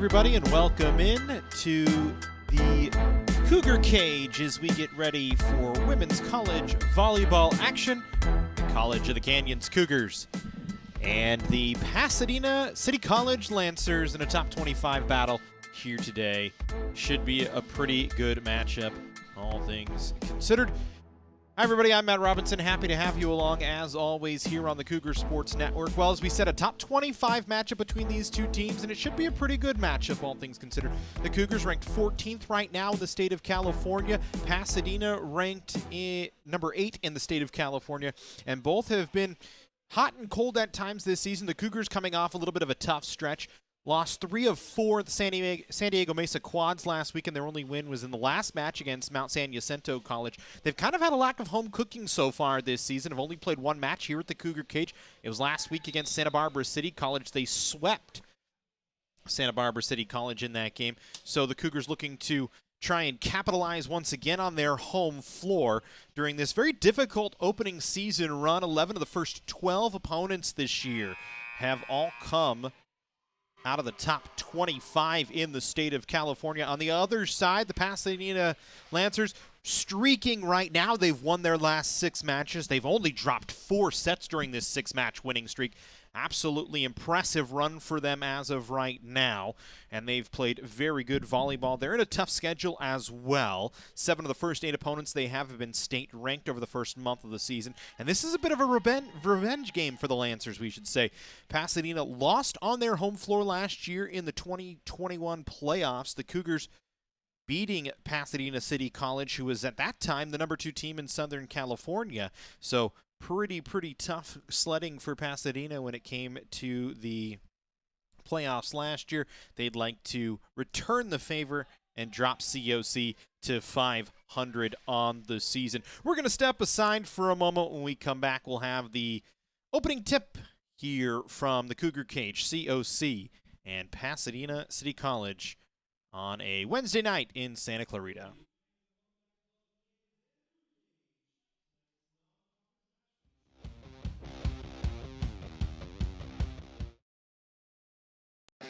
everybody, and welcome in to the Cougar Cage as we get ready for women's college volleyball action. The College of the Canyons Cougars and the Pasadena City College Lancers in a top 25 battle here today. Should be a pretty good matchup, all things considered. Hi everybody, I'm Matt Robinson. Happy to have you along as always here on the Cougar Sports Network. Well, as we said, a top 25 matchup between these two teams, and it should be a pretty good matchup, all things considered. The Cougars ranked 14th right now in the state of California. Pasadena ranked number 8 in the state of California, and both have been hot and cold at times this season. The Cougars coming off a little bit of a tough stretch. Lost 3 of 4 at the San Diego Mesa Quads last week, and their only win was in the last match against Mount San Jacinto College. They've kind of had a lack of home cooking so far this season. Have only played one match here at the Cougar Cage. It was last week against Santa Barbara City College. They swept Santa Barbara City College in that game. So the Cougars looking to try and capitalize once again on their home floor during this very difficult opening season run. 11 of the first 12 opponents this year have all come out of the top 25 in the state of California. On the other side, the Pasadena Lancers streaking right now. They've won their last 6 matches. They've only dropped 4 sets during this 6-match winning streak. Absolutely impressive run for them as of right now, and they've played very good volleyball. They're in a tough schedule as well. 7 of the first 8 opponents they have been state-ranked over the first month of the season, and this is a bit of a revenge game for the Lancers, we should say. Pasadena lost on their home floor last year in the 2021 playoffs. The Cougars beating Pasadena City College, who was at that time the number 2 team in Southern California. So pretty tough sledding for Pasadena when it came to the playoffs last year. They'd like to return the favor and drop COC to 500 on the season. We're going to step aside for a moment. When we come back, we'll have the opening tip here from the Cougar Cage, COC and Pasadena City College on a Wednesday night in Santa Clarita.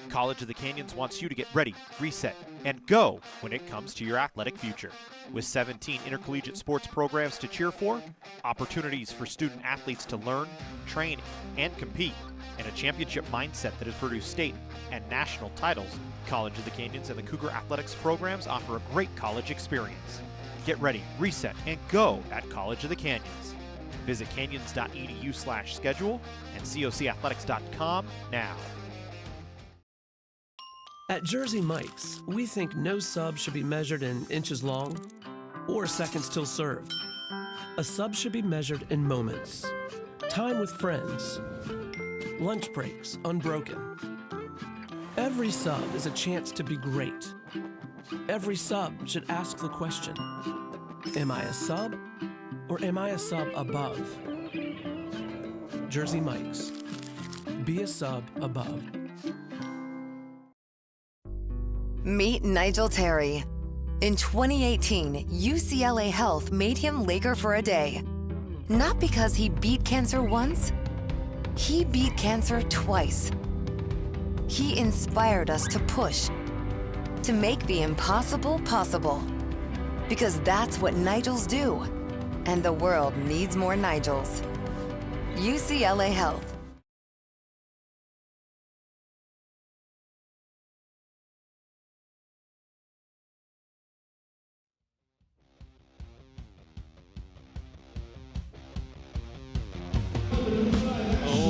College of the Canyons wants you to get ready, reset, and go when it comes to your athletic future. With 17 intercollegiate sports programs to cheer for, opportunities for student athletes to learn, train, and compete, and a championship mindset that has produced state and national titles, College of the Canyons and the Cougar Athletics programs offer a great college experience. Get ready, reset, and go at College of the Canyons. Visit canyons.edu/schedule and cocathletics.com now. At Jersey Mike's, we think no sub should be measured in inches long or seconds till served. A sub should be measured in moments, time with friends, lunch breaks unbroken. Every sub is a chance to be great. Every sub should ask the question, am I a sub or am I a sub above? Jersey Mike's, be a sub above. Meet Nigel Terry. In 2018, UCLA Health made him Laker for a day. Not because he beat cancer once, he beat cancer twice. He inspired us to push, to make the impossible possible. Because that's what Nigels do, and the world needs more Nigels. UCLA Health.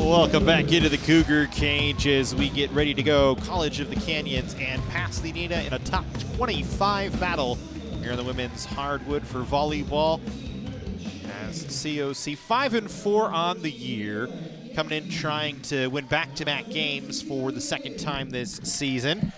Welcome back into the Cougar Cage as we get ready to go. College of the Canyons and Pasadena in a top 25 battle here in the women's hardwood for volleyball. As COC 5-4 on the year, coming in trying to win back-to-back games for the second time this season.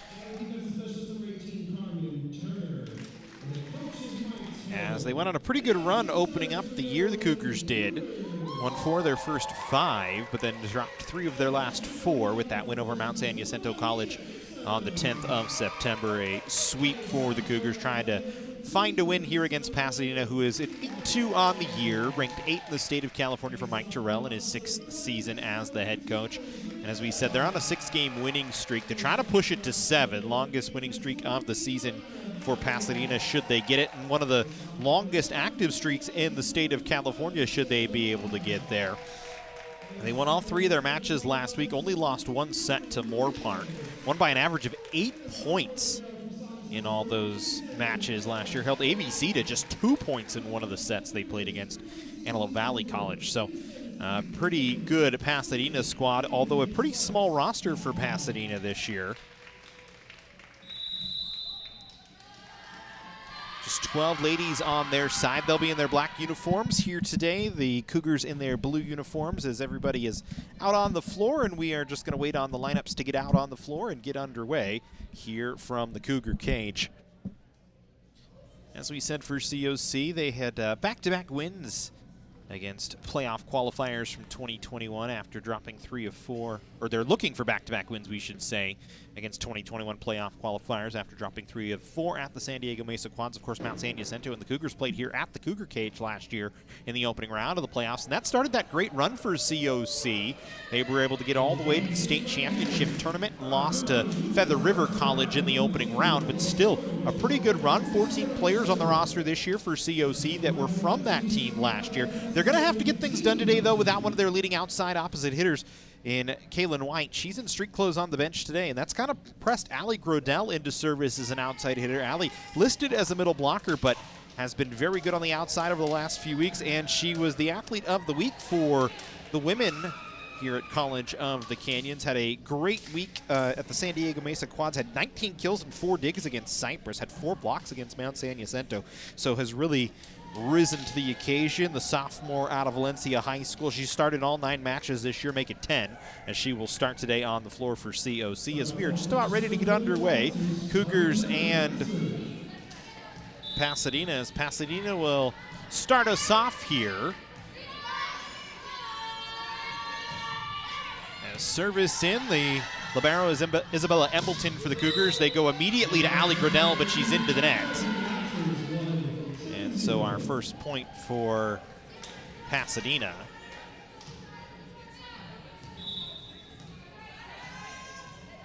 As they went on a pretty good run opening up the year, the Cougars did. Won 4 of their first 5, but then dropped 3 of their last 4 with that win over Mount San Jacinto College on the 10th of September. A sweep for the Cougars, trying to find a win here against Pasadena, who is an 6-2 on the year, ranked 8th in the state of California for Mike Terrell in his 6th season as the head coach. And as we said, they're on a 6-game winning streak. They're trying to push it to 7, longest winning streak of the season for Pasadena should they get it, and one of the longest active streaks in the state of California should they be able to get there. They won all 3 of their matches last week, only lost 1 set to Moore Park. Won by an average of 8 points in all those matches last year. Held ABC to just 2 points in one of the sets they played against Antelope Valley College. So pretty good Pasadena squad, although a pretty small roster for Pasadena this year. Just 12 ladies on their side. They'll be in their black uniforms here today. The Cougars in their blue uniforms as everybody is out on the floor, and we are just going to wait on the lineups to get out on the floor and get underway here from the Cougar cage. As we said for COC, they had back-to-back wins against playoff qualifiers from 2021 after dropping 3 of 4, or they're looking for back-to-back wins, we should say, against 2021 playoff qualifiers after dropping 3 of 4 at the San Diego Mesa Quads. Of course, Mount San Jacinto and the Cougars played here at the Cougar Cage last year in the opening round of the playoffs, and that started that great run for COC. They were able to get all the way to the state championship tournament and lost to Feather River College in the opening round, but still a pretty good run. 14 players on the roster this year for COC that were from that team last year. They're going to have to get things done today, though, without one of their leading outside opposite hitters in Kaylin White. She's in street clothes on the bench today, and that's kind of pressed Allie Grodell into service as an outside hitter. Allie listed as a middle blocker, but has been very good on the outside over the last few weeks, and she was the athlete of the week for the women here at College of the Canyons. Had a great week at the San Diego Mesa Quads, had 19 kills and 4 digs against Cypress, had 4 blocks against Mount San Jacinto, so has really risen to the occasion. The sophomore out of Valencia High School. She started all 9 matches this year, making 10, as she will start today on the floor for COC as we are just about ready to get underway. Cougars and Pasadena, as Pasadena will start us off here. As service in, the libero is Isabella Embleton for the Cougars. They go immediately to Allie Grodell, but she's into the net. So our first point for Pasadena.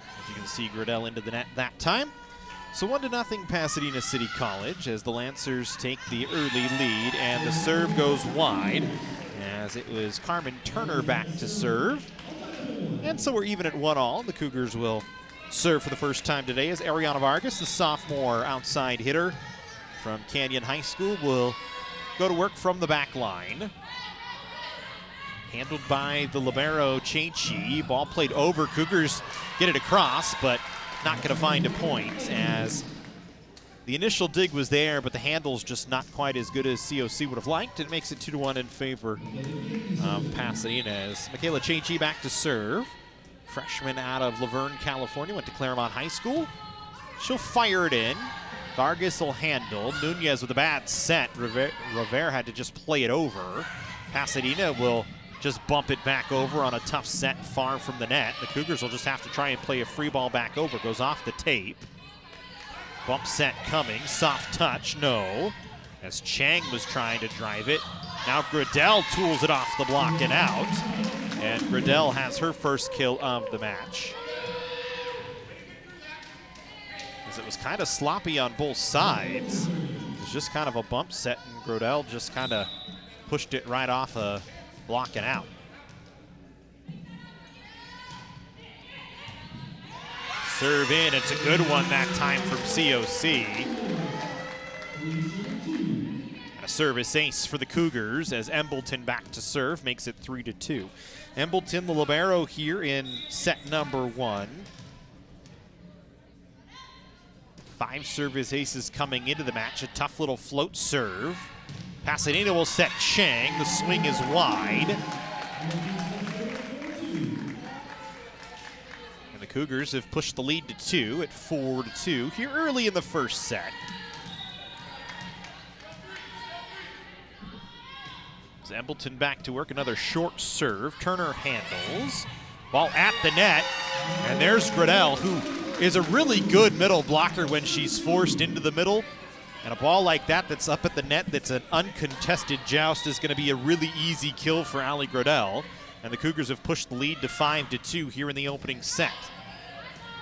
As you can see, Grodell into the net that time. So 1-0 Pasadena City College as the Lancers take the early lead, and the serve goes wide as it was Carmen Turner back to serve. And so we're even at 1-1. The Cougars will serve for the first time today as Ariana Vargas, the sophomore outside hitter from Canyon High School, will go to work from the back line. Handled by the libero, Che-Chi. Ball played over. Cougars get it across, but not going to find a point as the initial dig was there, but the handle's just not quite as good as COC would have liked. It makes it 2-1 in favor of Pasadena as Michaela Che-Chi back to serve. Freshman out of Laverne, California, went to Claremont High School. She'll fire it in. Vargas will handle. Nunez with a bad set. Rivera had to just play it over. Pasadena will just bump it back over on a tough set far from the net. The Cougars will just have to try and play a free ball back over. Goes off the tape. Bump set coming. Soft touch, no. As Chang was trying to drive it. Now Grodell tools it off the block and out. And Grodell has her first kill of the match. It was kind of sloppy on both sides. It was just kind of a bump set, and Grodell just kind of pushed it right off a block and out. Serve in, it's a good one that time from COC. And a service ace for the Cougars as Embleton back to serve, makes it 3-2. Embleton, the libero here in set number 1. 5 service aces coming into the match. A tough little float serve. Pasadena will set Chang. The swing is wide. And the Cougars have pushed the lead to 2 at 4-2 here early in the first set. As Embleton back to work, another short serve. Turner handles. Ball at the net. And there's Grodell, who is a really good middle blocker when she's forced into the middle. And a ball like that that's up at the net that's an uncontested joust is going to be a really easy kill for Allie Gradell. And the Cougars have pushed the lead to 5-2 here in the opening set.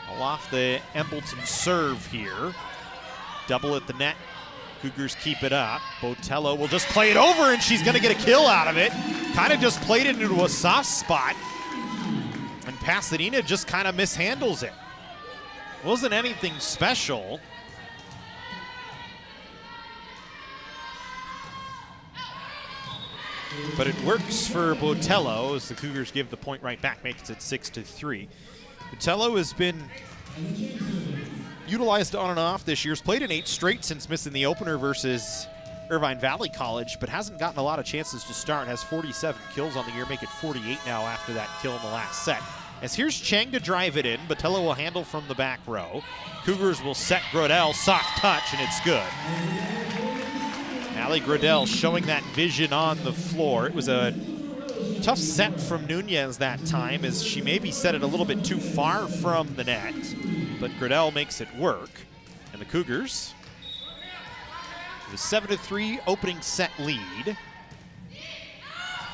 All off the Embleton serve here. Double at the net. Cougars keep it up. Botello will just play it over, and she's going to get a kill out of it. Kind of just played it into a soft spot. And Pasadena just kind of mishandles it. Wasn't anything special. But it works for Botello as the Cougars give the point right back, makes it 6-3. Botello has been utilized on and off this year. He's played in 8 straight since missing the opener versus Irvine Valley College, but hasn't gotten a lot of chances to start. Has 47 kills on the year, make it 48 now after that kill in the last set. As here's Chang to drive it in. Botello will handle from the back row. Cougars will set Gradell, soft touch, and it's good. Allie Gradell showing that vision on the floor. It was a tough set from Nunez that time, as she maybe set it a little bit too far from the net, but Gradell makes it work. And the Cougars, with a 7-3 opening set lead.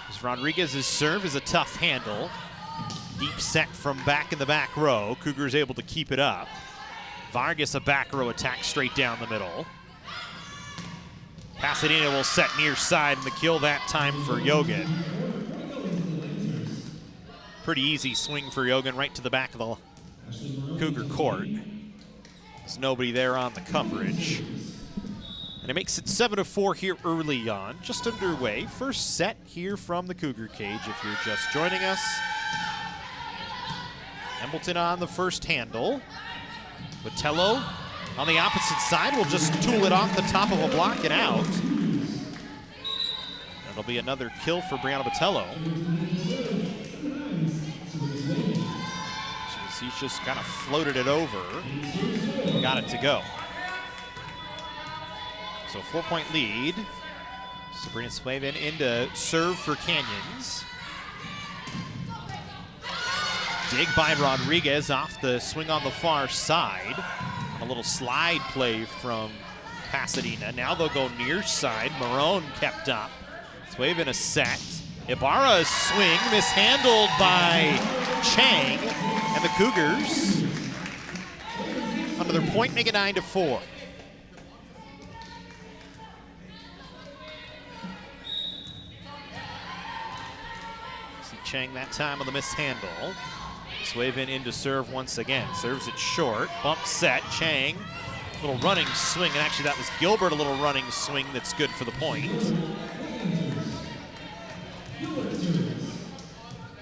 As Rodriguez's serve is a tough handle. Deep set from back in the back row. Cougars able to keep it up. Vargas a back row attack straight down the middle. Pasadena will set near side, and the kill that time for Yogan. Pretty easy swing for Yogan right to the back of the Cougar court. There's nobody there on the coverage. And it makes it 7-4 here early on, just underway. First set here from the Cougar cage if you're just joining us. Embleton on the first handle. Botello on the opposite side will just tool it off the top of a block and out. That'll be another kill for Brianna Botello. She's just kind of floated it over. Got it to go. So 4-point lead. Sabrina Swaven into serve for Canyons. Dig by Rodriguez off the swing on the far side. A little slide play from Pasadena. Now they'll go near side. Marone kept up. Swaven a set. Ibarra's swing mishandled by Chang. And the Cougars, under their point, make it 9-4. See Chang that time on the mishandle. Swaven into serve once again. Serves it short. Bump set. Chang. Little running swing. And actually that was Gilbert, a little running swing that's good for the point.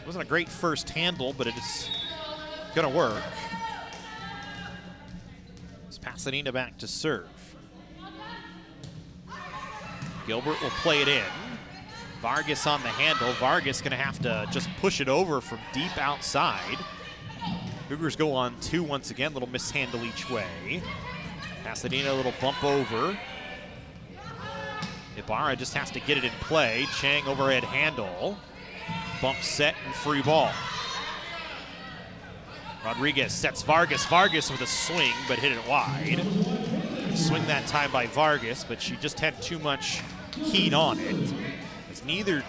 Wasn't a great first handle, but it's going to work. It's Pasadena back to serve. Gilbert will play it in. Vargas on the handle. Vargas going to have to just push it over from deep outside. Cougars go on 2 once again. Little mishandle each way. Pasadena a little bump over. Ibarra just has to get it in play. Chang overhead handle. Bump set and free ball. Rodriguez sets Vargas. Vargas with a swing, but hit it wide. Swing that time by Vargas, but she just had too much heat on it. As neither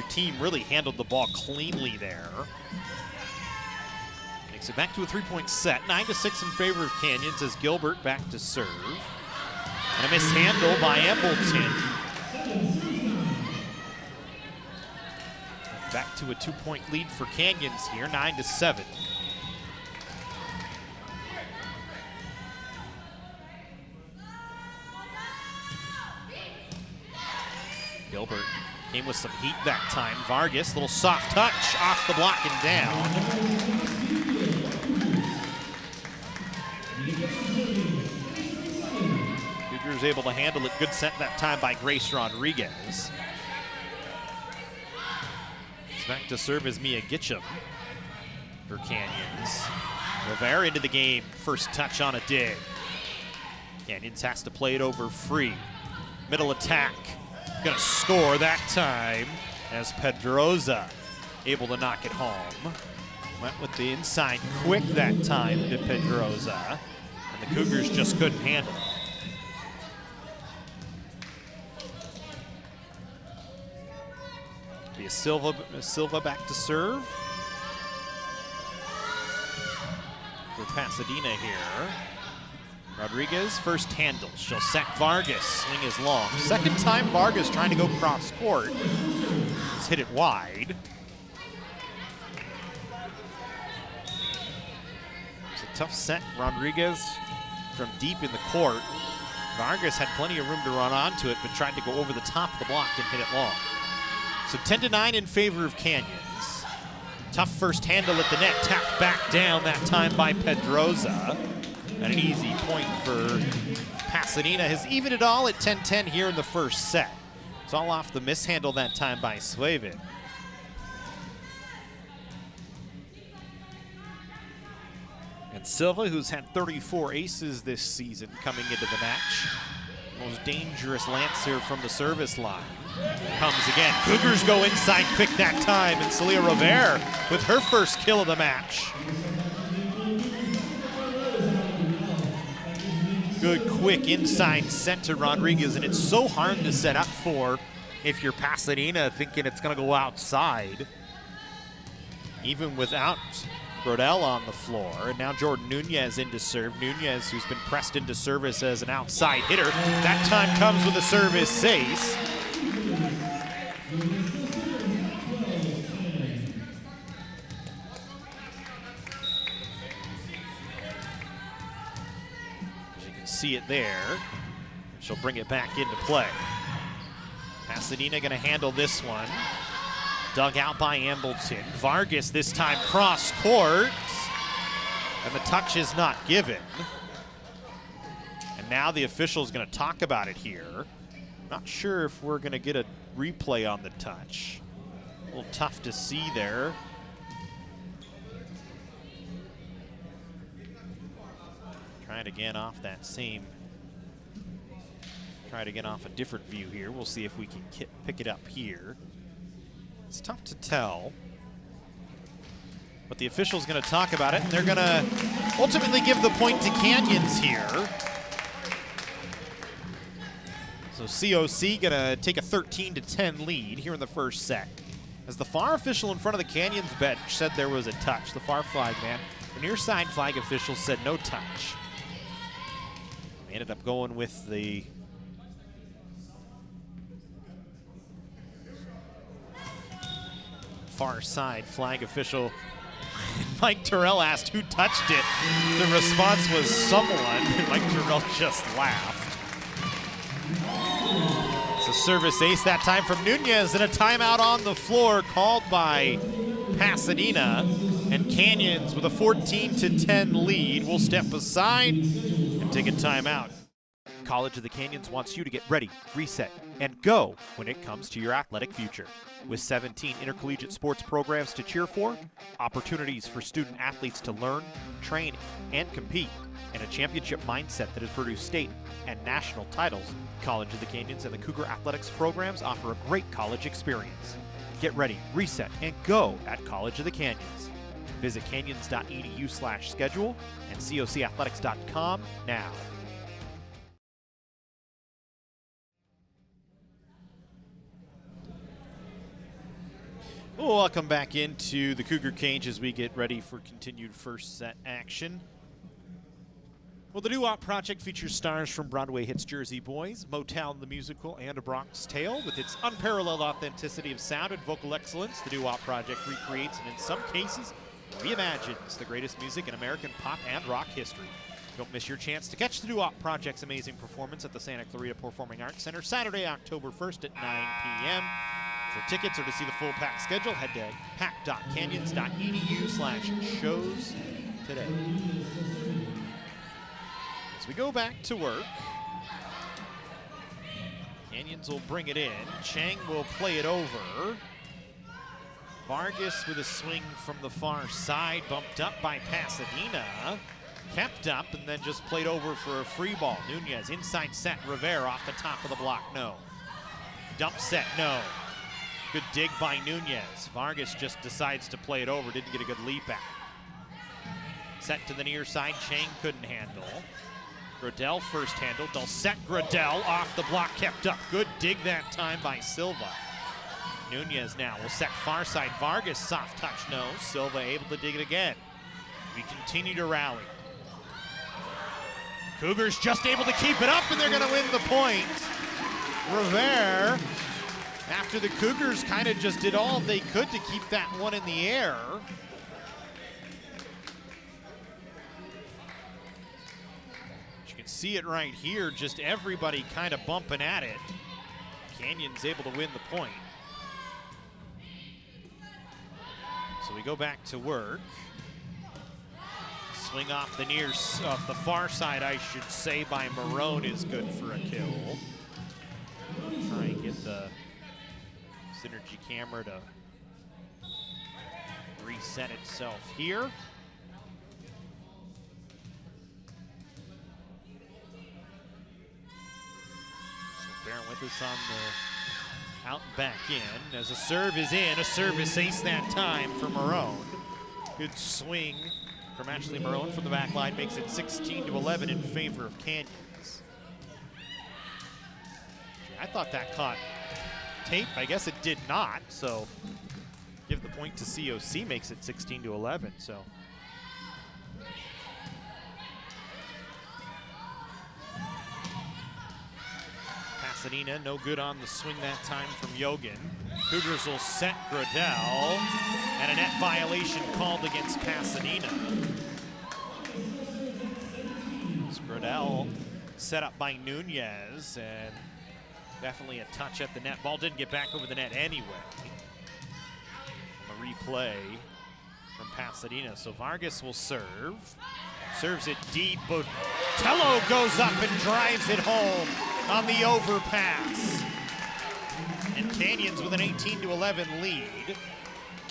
team really handled the ball cleanly there. Makes it back to a 3-point set. 9-6 in favor of Canyons as Gilbert back to serve. And a mishandle by Embleton. Back to a 2-point lead for Canyons here, 9-7. Gilbert came with some heat that time. Vargas, little soft touch off the block and down. Cougars able to handle it. Good set that time by Grace Rodriguez. Back to serve is Mia Gitcham for Canyons. Rivera into the game. First touch on a dig. Canyons has to play it over free. Middle attack. Gonna score that time as Pedroza able to knock it home. Went with the inside quick that time to Pedroza. And the Cougars just couldn't handle it. Silva back to serve. For Pasadena here. Rodriguez, first handle. She'll set Vargas. Swing is long. Second time Vargas trying to go cross court. He's hit it wide. It's a tough set. Rodriguez from deep in the court. Vargas had plenty of room to run onto it, but tried to go over the top of the block and hit it long. So 10-9 in favor of Canyons. Tough first handle at the net, tapped back down that time by Pedroza. And an easy point for Pasadena. Has evened it all at 10-10 here in the first set. It's all off the mishandle that time by Sueve. And Silva, who's had 34 aces this season coming into the match. Most dangerous lancer from the service line. Comes again. Cougars go inside quick that time, and Celia Rivera with her first kill of the match. Good quick inside set to Rodriguez, and it's so hard to set up for if you're Pasadena thinking it's gonna go outside. Even without Brodell on the floor, and now Jordan Nunez into serve. Nunez, who's been pressed into service as an outside hitter, that time comes with a service ace. As you can see it there, she'll bring it back into play. Pasadena gonna handle this one. Dug out by Ambleton. Vargas this time cross court, and the touch is not given. And now the official's gonna talk about it here. Not sure if we're gonna get a replay on the touch. A little tough to see there. Try it again off that same. Try it again off a different view here. We'll see if we can pick it up here. It's tough to tell, but the official's going to talk about it, and they're going to ultimately give the point to Canyons here. So COC going to take a 13-10 lead here in the first set. As the far official in front of the Canyons bench said there was a touch, the far flag man, the near side flag official said no touch. They ended up going with the far side flag official. Mike Terrell asked who touched it. The response was someone. Mike Terrell just laughed. It's a service ace that time from Nunez, and a timeout on the floor called by Pasadena. And Canyons with a 14-10 lead will step aside and take a timeout. College of the Canyons wants you to get ready, reset, and go when it comes to your athletic future. With 17 intercollegiate sports programs to cheer for, opportunities for student athletes to learn, train, and compete, and a championship mindset that has produced state and national titles, College of the Canyons and the Cougar Athletics programs offer a great college experience. Get ready, reset, and go at College of the Canyons. Visit canyons.edu/schedule and cocathletics.com now. Welcome back into the Cougar Cage as we get ready for continued first set action. Well, the Doo-Wop project features stars from Broadway hits Jersey Boys, Motown the Musical, and A Bronx Tale. With its unparalleled authenticity of sound and vocal excellence, the Doo-Wop project recreates and in some cases reimagines the greatest music in American pop and rock history. Don't miss your chance to catch the Doo-Wop project's amazing performance at the Santa Clarita Performing Arts Center Saturday, October 1st at 9 p.m. For tickets or to see the full pack schedule, head to pack.canyons.edu/shows today. As we go back to work, Canyons will bring it in. Chang will play it over. Vargas with a swing from the far side, bumped up by Pasadena. Kept up and then just played over for a free ball. Nunez inside set, Rivera off the top of the block, no. Dump set, no. Good dig by Nunez. Vargas just decides to play it over, didn't get a good leap at. Set to the near side, Chang couldn't handle. Gradell first handle, Dulcet Gradell off the block, kept up. Good dig that time by Silva. Nunez now will set far side. Vargas, soft touch, no. Silva able to dig it again. We continue to rally. Cougars just able to keep it up, and they're going to win the point. Rivera, after the Cougars kind of just did all they could to keep that one in the air. You can see it right here, just everybody kind of bumping at it. Canyon's able to win the point. So we go back to work. Swing off the far side, I should say, by Marone is good for a kill. Try and get the Synergy camera to reset itself here. So bear with us on the out and back in. As a serve is in, a service ace that time for Marone. Good swing from Ashley Marone from the back line, makes it 16-11 in favor of Canyons. I thought that caught tape. I guess it did not, so give the point to COC, makes it 16-11. So Pasadena, no good on the swing that time from Yogan. Cougars will set Gradell, and a net violation called against Pasadena. Gradell set up by Nunez, and definitely a touch at the net. Ball didn't get back over the net anyway. A replay from Pasadena. So Vargas will serve. Serves it deep. Botello goes up and drives it home on the overpass. And Canyons with an 18-11 lead.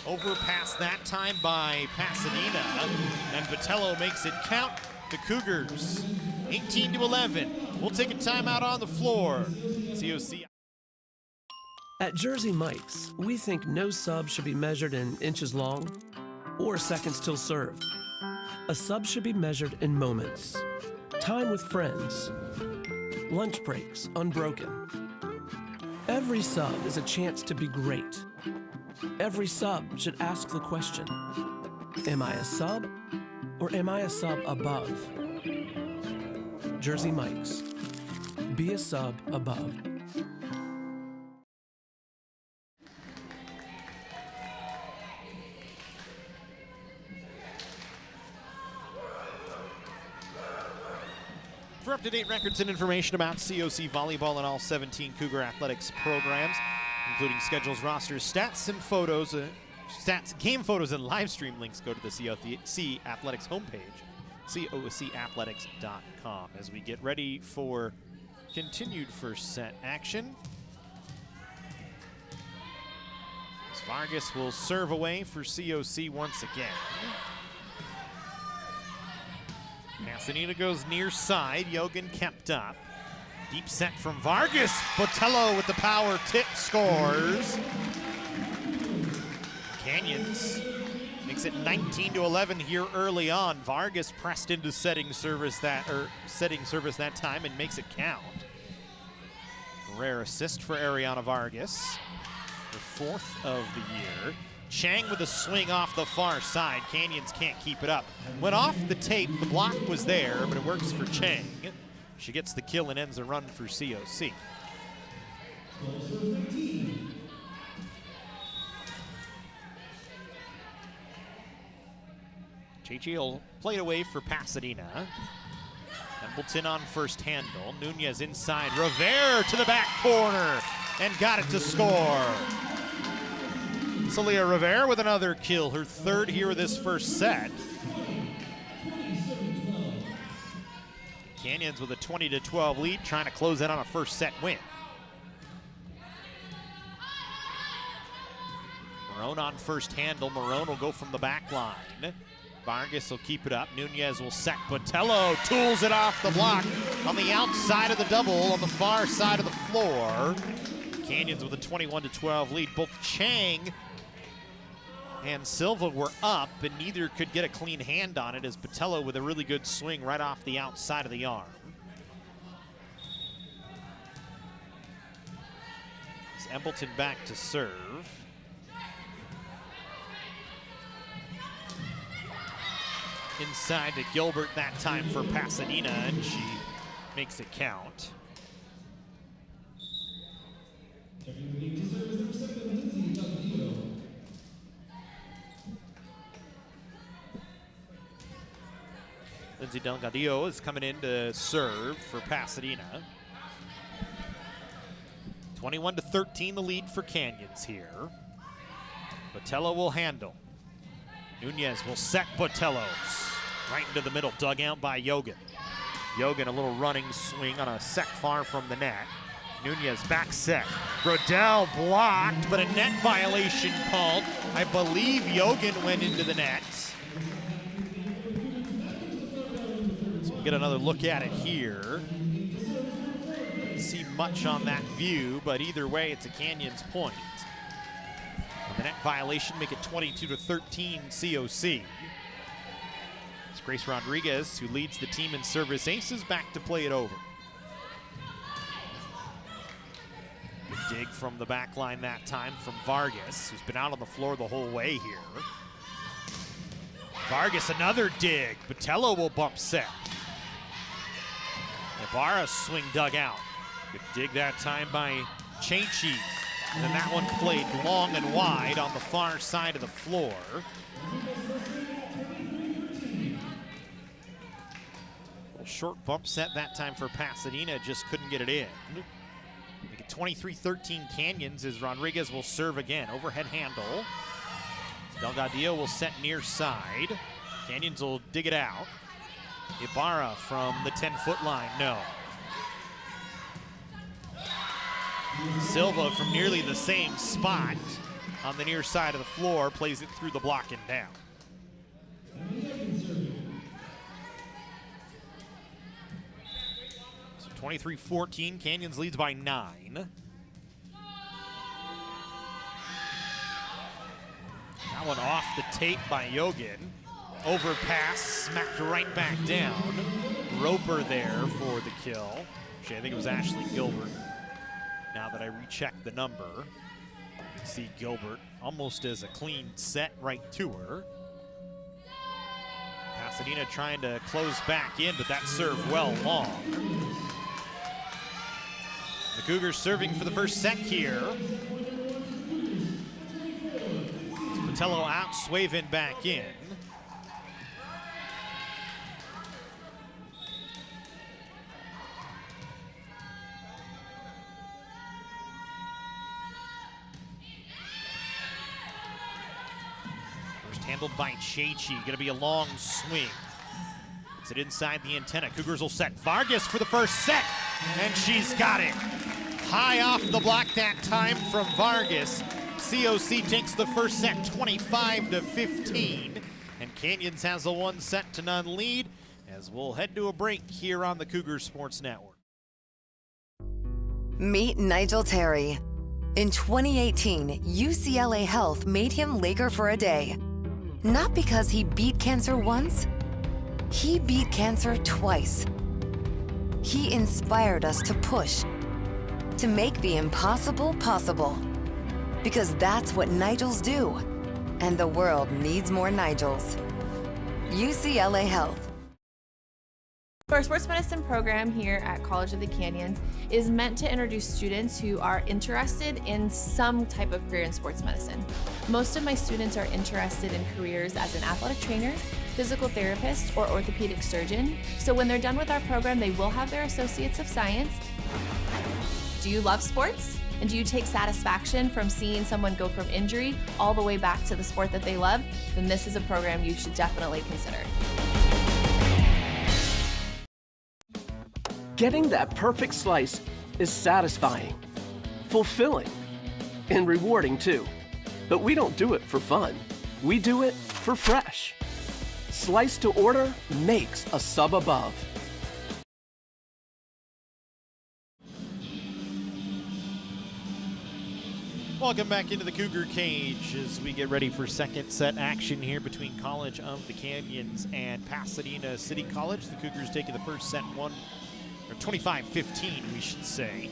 Overpass that time by Pasadena. And Botello makes it count. The Cougars, 18-11. We'll take a timeout on the floor. COC. At Jersey Mike's, we think no sub should be measured in inches long or seconds till served. A sub should be measured in moments. Time with friends. Lunch breaks unbroken. Every sub is a chance to be great. Every sub should ask the question, am I a sub or am I a sub above? Jersey Mike's. Be a sub above. For up-to-date records and information about COC Volleyball and all 17 Cougar Athletics programs, including schedules, rosters, stats, and photos, game photos, and live stream links, go to the COC Athletics homepage, cocathletics.com. As we get ready for continued first set action, as Vargas will serve away for COC once again. Pasadena goes near side. Yogan kept up. Deep set from Vargas. Botello with the power tip scores. Canyons makes it 19-11 here early on. Vargas pressed into setting service that time and makes it count. Rare assist for Ariana Vargas, her fourth of the year. Chang with a swing off the far side. Canyons can't keep it up. Went off the tape, the block was there, but it works for Chang. She gets the kill and ends a run for COC. JJ will play it away for Pasadena. Embleton on first handle. Nunez inside. Rivera to the back corner and got it to score. Celia Rivera with another kill, her third here of this first set. Canyons with a 20-12 lead, trying to close in on a first set win. Marone on first handle. Marone will go from the back line. Vargas will keep it up. Nunez will set. Botello tools it off the block on the outside of the double on the far side of the floor. Canyons with a 21-12 lead. Both Chang and Silva were up, and neither could get a clean hand on it, as Botello with a really good swing right off the outside of the arm. Is Embleton back to serve. Inside to Gilbert that time for Pasadena, and she makes it count. Lindsay Delgadillo is coming in to serve for Pasadena. 21-13 the lead for Canyons here. Botello will handle. Nunez will set Botello's right into the middle, dug out by Yogan. Yogan a little running swing on a set far from the net. Nunez back set. Brodell blocked, but a net violation called. I believe Yogan went into the net. So we'll get another look at it here. Didn't see much on that view, but either way, it's a Canyons point. The net violation make it 22-13 COC. It's Grace Rodriguez, who leads the team in service aces, back to play it over. Good dig from the back line that time from Vargas, who's been out on the floor the whole way here. Vargas, another dig. Botello will bump set. Ibarra swing dug out. Good dig that time by Chainchi. And then that one played long and wide on the far side of the floor. Little short bump set that time for Pasadena, just couldn't get it in. Make it 23-13 Canyons as Rodriguez will serve again. Overhead handle. Delgadillo will set near side. Canyons will dig it out. Ibarra from the 10-foot line, no. Silva from nearly the same spot on the near side of the floor plays it through the block and down. So 23-14, Canyons leads by 9. That one off the tape by Yogan. Overpass, smacked right back down. Roper there for the kill. Actually, I think it was Ashley Gilbert. Now that I recheck the number, you can see Gilbert almost as a clean set right to her. Pasadena trying to close back in, but that served well long. The Cougars serving for the first set here. Botello out, Swavin back in. Handled by Chachi, gonna be a long swing. Puts it inside the antenna. Cougars will set Vargas for the first set, and she's got it. High off the block that time from Vargas. COC takes the first set 25-15, and Canyons has a 1-set-to-none lead as we'll head to a break here on the Cougar Sports Network. Meet Nigel Terry. In 2018, UCLA Health made him Laker for a day. Not because he beat cancer once, he beat cancer twice. He inspired us to push, to make the impossible possible. Because that's what Nigels do, and the world needs more Nigels. UCLA Health. Our sports medicine program here at College of the Canyons is meant to introduce students who are interested in some type of career in sports medicine. Most of my students are interested in careers as an athletic trainer, physical therapist, or orthopedic surgeon. So when they're done with our program, they will have their Associates of Science. Do you love sports? And do you take satisfaction from seeing someone go from injury all the way back to the sport that they love? Then this is a program you should definitely consider. Getting that perfect slice is satisfying, fulfilling, and rewarding too. But we don't do it for fun. We do it for fresh. Slice to order makes a sub above. Welcome back into the Cougar Cage as we get ready for second set action here between College of the Canyons and Pasadena City College. The Cougars taking the first set 25-15, we should say.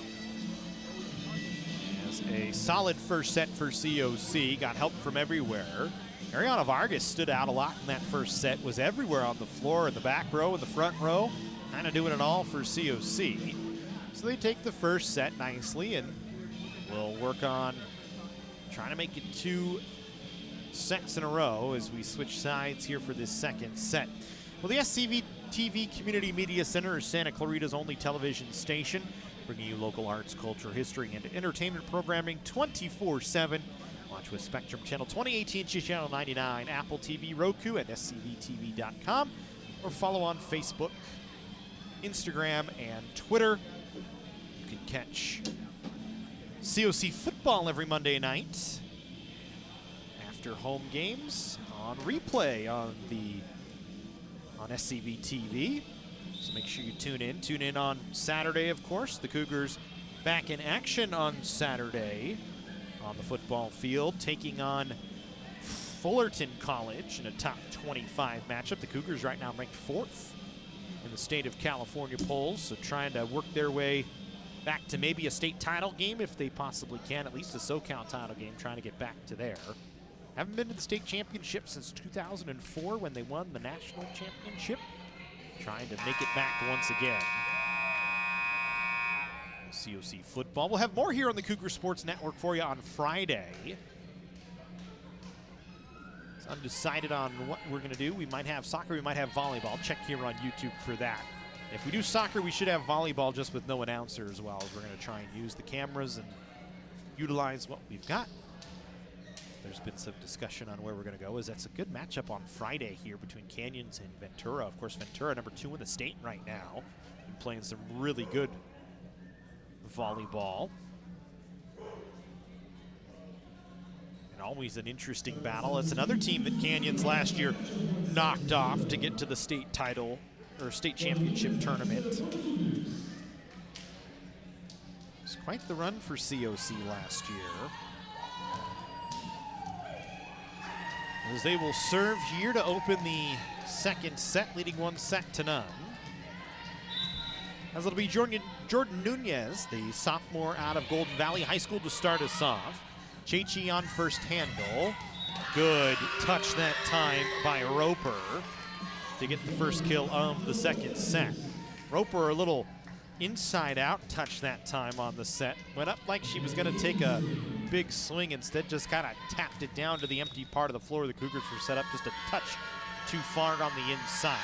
As A solid first set for COC, got help from everywhere. Ariana Vargas stood out a lot in that first set, was everywhere on the floor, in the back row, in the front row, kind of doing it all for COC. So they take the first set nicely, and we'll work on trying to make it 2 sets in a row as we switch sides here for this second set. Well, the SCV TV Community Media Center is Santa Clarita's only television station, bringing you local arts, culture, history, and entertainment programming 24/7. Watch with Spectrum Channel 2018, Channel 99, Apple TV, Roku, and scvtv.com, or follow on Facebook, Instagram, and Twitter. You can catch COC football every Monday night after home games on replay on SCV TV. So make sure you tune in. Tune in on Saturday, of course. The Cougars back in action on Saturday on the football field, taking on Fullerton College in a top 25 matchup. The Cougars right now ranked 4th in the state of California polls, so trying to work their way back to maybe a state title game if they possibly can, at least a SoCal title game, trying to get back to there. Haven't been to the state championship since 2004 when they won the national championship. Trying to make it back once again. COC football. We'll have more here on the Cougar Sports Network for you on Friday. It's undecided on what we're going to do. We might have soccer, we might have volleyball. Check here on YouTube for that. If we do soccer, we should have volleyball just with no announcer as well, as we're going to try and use the cameras and utilize what we've got. There's been some discussion on where we're going to go, as that's a good matchup on Friday here between Canyons and Ventura. Of course, Ventura, number 2 in the state right now, and playing some really good volleyball. And always an interesting battle. It's another team that Canyons last year knocked off to get to the state title or state championship tournament. It's quite the run for COC last year. As they will serve here to open the second set, leading 1-0. As it'll be Jordan Nunez, the sophomore out of Golden Valley High School, to start us off. Chechi on first handle. Good touch that time by Roper to get the first kill of the second set. Roper a little inside out touch that time on the set. Went up like she was going to take a big swing, instead just kind of tapped it down to the empty part of the floor. The Cougars were set up just a touch too far on the inside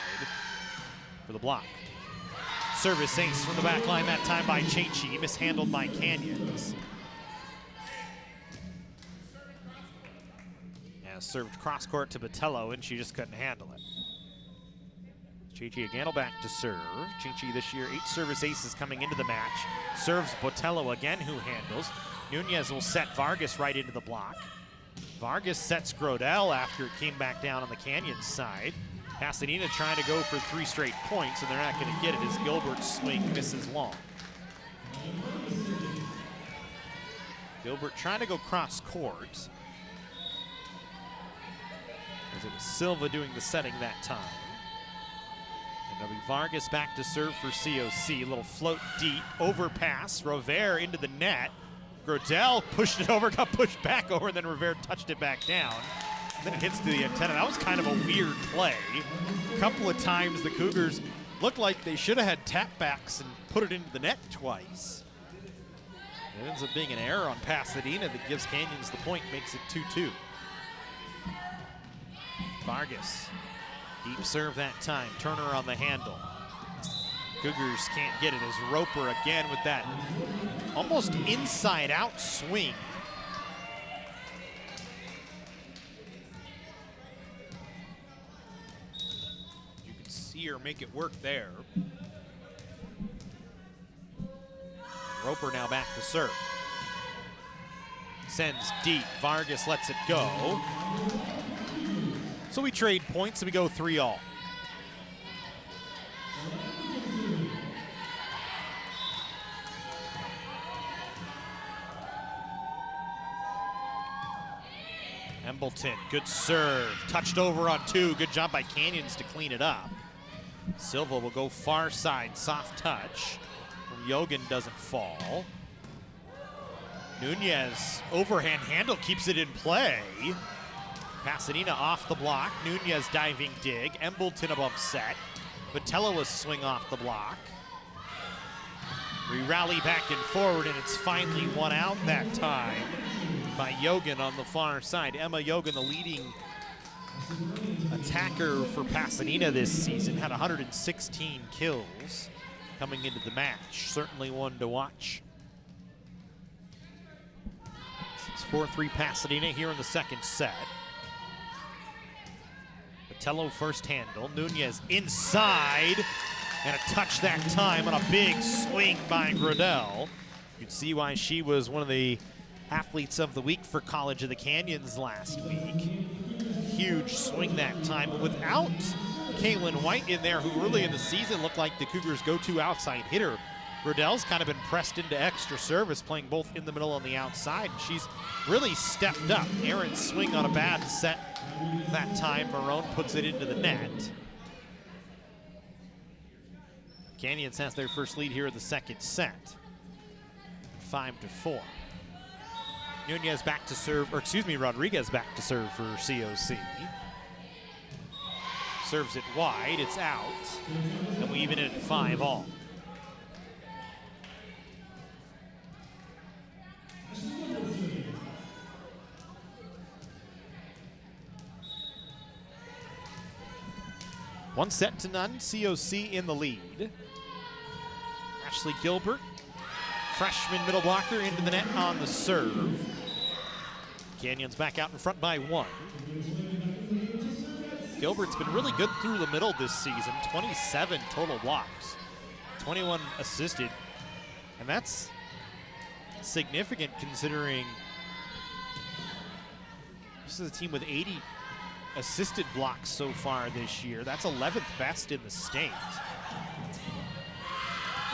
for the block. Service ace from the back line that time by Chechi, mishandled by Canyons. Yeah, served cross court to Botello, and she just couldn't handle it. Chechi again will back to serve. Chechi this year 8 service aces coming into the match. Serves Botello again, who handles. Nunez will set Vargas right into the block. Vargas sets Grodell after it came back down on the Canyons side. Pasadena trying to go for 3 straight points, and they're not going to get it as Gilbert's swing misses long. Gilbert trying to go cross court, as it was Silva doing the setting that time. And it'll be Vargas back to serve for COC. A little float deep, overpass. Rover into the net. Grodell pushed it over, got pushed back over, and then Rover touched it back down. And then it hits to the antenna. That was kind of a weird play. A couple of times the Cougars looked like they should have had tap backs and put it into the net twice. It ends up being an error on Pasadena that gives Canyons the point, makes it 2-2. Vargas, deep serve that time. Turner on the handle. Cougars can't get it as Roper again with that almost inside out swing. You can see her make it work there. Roper now back to serve. Sends deep. Vargas lets it go. So we trade points and we go 3-all. Embleton, good serve. Touched over on 2. Good job by Canyons to clean it up. Silva will go far side, soft touch. From Yogan doesn't fall. Nunez, overhand handle, keeps it in play. Pasadena off the block. Nunez diving dig. Embleton a bump set. Botello a swing off the block. We rally back and forward, and it's finally won out that time by Yogan on the far side. Emma Yogan, the leading attacker for Pasadena this season, had 116 kills coming into the match. Certainly one to watch. It's 4-3 Pasadena here in the second set. Botello first handle. Nunez inside, and a touch that time on a big swing by Gradell. You can see why she was one of the athletes of the week for College of the Canyons last week. Huge swing that time, and without Caitlin White in there, who early in the season looked like the Cougars' go-to outside hitter, Gradell's kind of been pressed into extra service, playing both in the middle and the outside. And she's really stepped up. Aaron's swing on a bad set that time. Marone puts it into the net. Canyons has their first lead here in the second set. 5-4. Nunez back to serve, or excuse me, Rodriguez back to serve for COC. Serves it wide, it's out, and we even it at 5-all. One set to none, COC in the lead. Ashley Gilbert, freshman middle blocker, into the net on the serve. Canyons back out in front by 1. Gilbert's been really good through the middle this season. 27 total blocks, 21 assisted, and that's significant considering this is a team with 80 assisted blocks so far this year. That's 11th best in the state.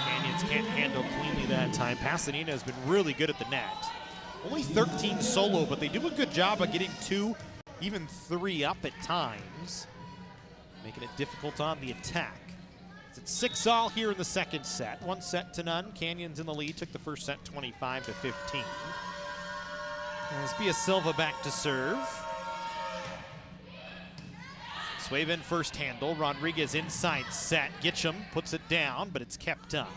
Canyons can't handle cleanly that time. Pasadena has been really good at the net. Only 13 solo, but they do a good job of getting 2, even 3 up at times, making it difficult on the attack. It's 6-all here in the second set. 1 set to none. Canyons in the lead. Took the first set 25-15. As Bia Silva back to serve. Swaven first handle. Rodriguez inside set. Gitcham puts it down, but it's kept up.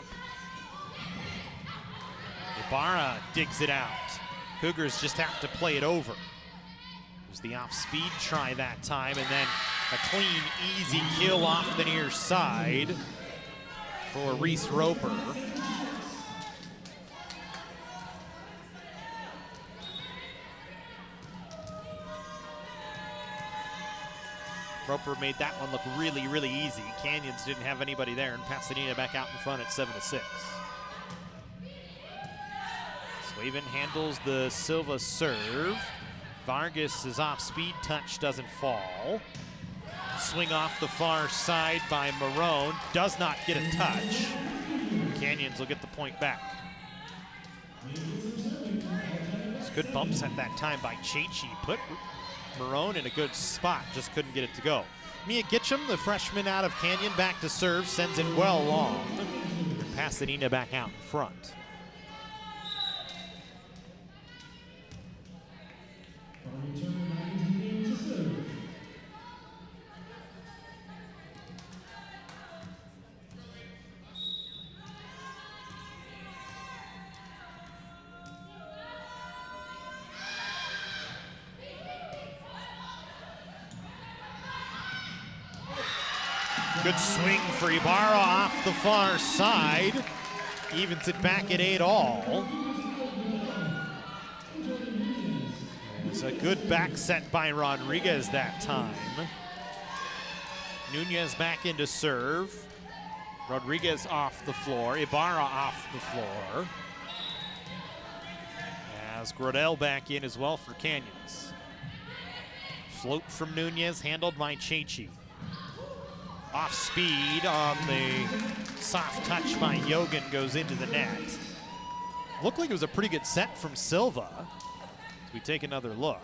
Ibarra digs it out. Cougars just have to play it over. There's the off-speed try that time, and then a clean, easy kill off the near side for Reese Roper. Roper made that one look really, really easy. Canyons didn't have anybody there, and Pasadena back out in front at 7-6. Swaven handles the Silva serve. Vargas' off-speed touch doesn't fall. Swing off the far side by Marone. Does not get a touch. Canyons will get the point back. It's a good bump set that time by Chechi. Put Marone in a good spot, just couldn't get it to go. Mia Gitcham, the freshman out of Canyon, back to serve, sends it well long. Pasadena back out in front. Good swing for Ibarra off the far side. Evens it back at 8-all. It's a good back set by Rodriguez that time. Nunez back into serve. Rodriguez off the floor. Ibarra off the floor. As Gradell back in as well for Canyons. Float from Nunez, handled by Chechi. Off speed on the soft touch by Yogan, goes into the net. Looked like it was a pretty good set from Silva. As we take another look.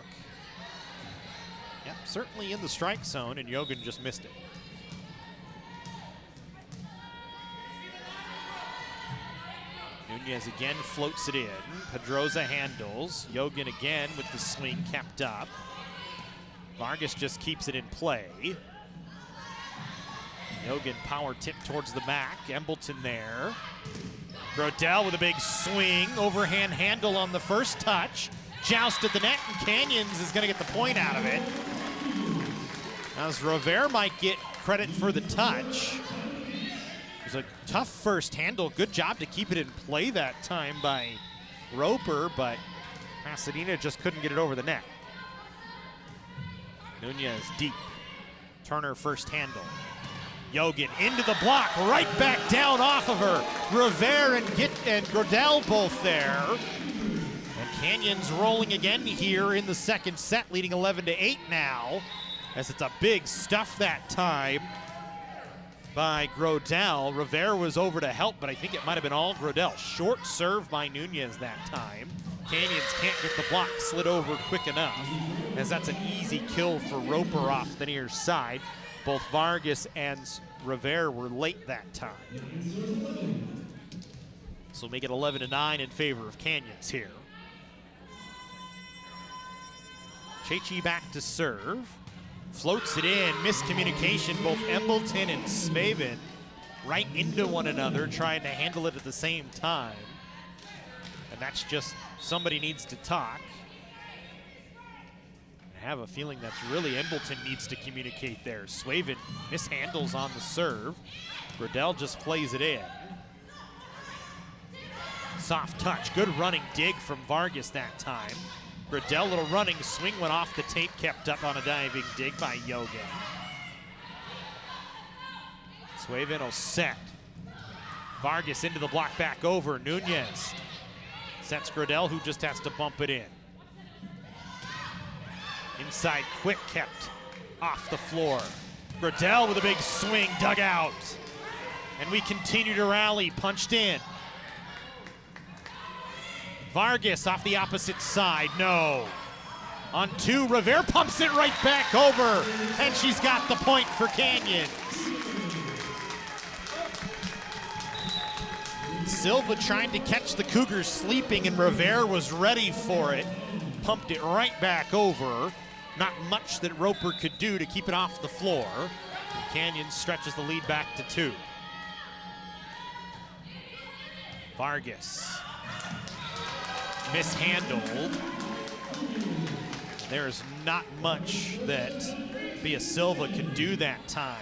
Yep, certainly in the strike zone, and Yogan just missed it. Nunez again floats it in. Pedroza handles. Yogan again with the swing kept up. Vargas just keeps it in play. Yogan power tip towards the back. Embleton there. Grodell with a big swing. Overhand handle on the first touch. Joust at the net, and Canyons is going to get the point out of it. As Rivera might get credit for the touch. It was a tough first handle. Good job to keep it in play that time by Roper, but Pasadena just couldn't get it over the net. Nunez deep. Turner first handle. Yogan into the block, right back down off of her. Rivera and Grodell both there. And Canyons rolling again here in the second set, leading 11-8 now, as it's a big stuff that time by Grodell. Rivera was over to help, but I think it might have been all Grodell. Short serve by Nunez that time. Canyons can't get the block slid over quick enough, as that's an easy kill for Roper off the near side. Both Vargas and Rivera were late that time. So make it 11-9 in favor of Canyons here. Chechi back to serve. Floats it in, miscommunication, both Embleton and Svavin right into one another, trying to handle it at the same time. And that's just, somebody needs to talk. I have a feeling that's really Embleton needs to communicate there. Svavin mishandles on the serve. Grodell just plays it in. Soft touch, good running dig from Vargas that time. Grodell, little running swing, went off the tape, kept up on a diving dig by Yogan. Svavin will set. Vargas into the block back over. Nunez sets Grodell, who just has to bump it in. Inside quick, kept off the floor. Grodell with a big swing, dug out. And we continue to rally, punched in. Vargas off the opposite side, no. On two, Rivera pumps it right back over, and she's got the point for Canyons. Silva trying to catch the Cougars sleeping, and Rivera was ready for it. Pumped it right back over. Not much that Roper could do to keep it off the floor. And Canyons stretches the lead back to 2. Vargas mishandled. There's not much that Bia Silva could do that time,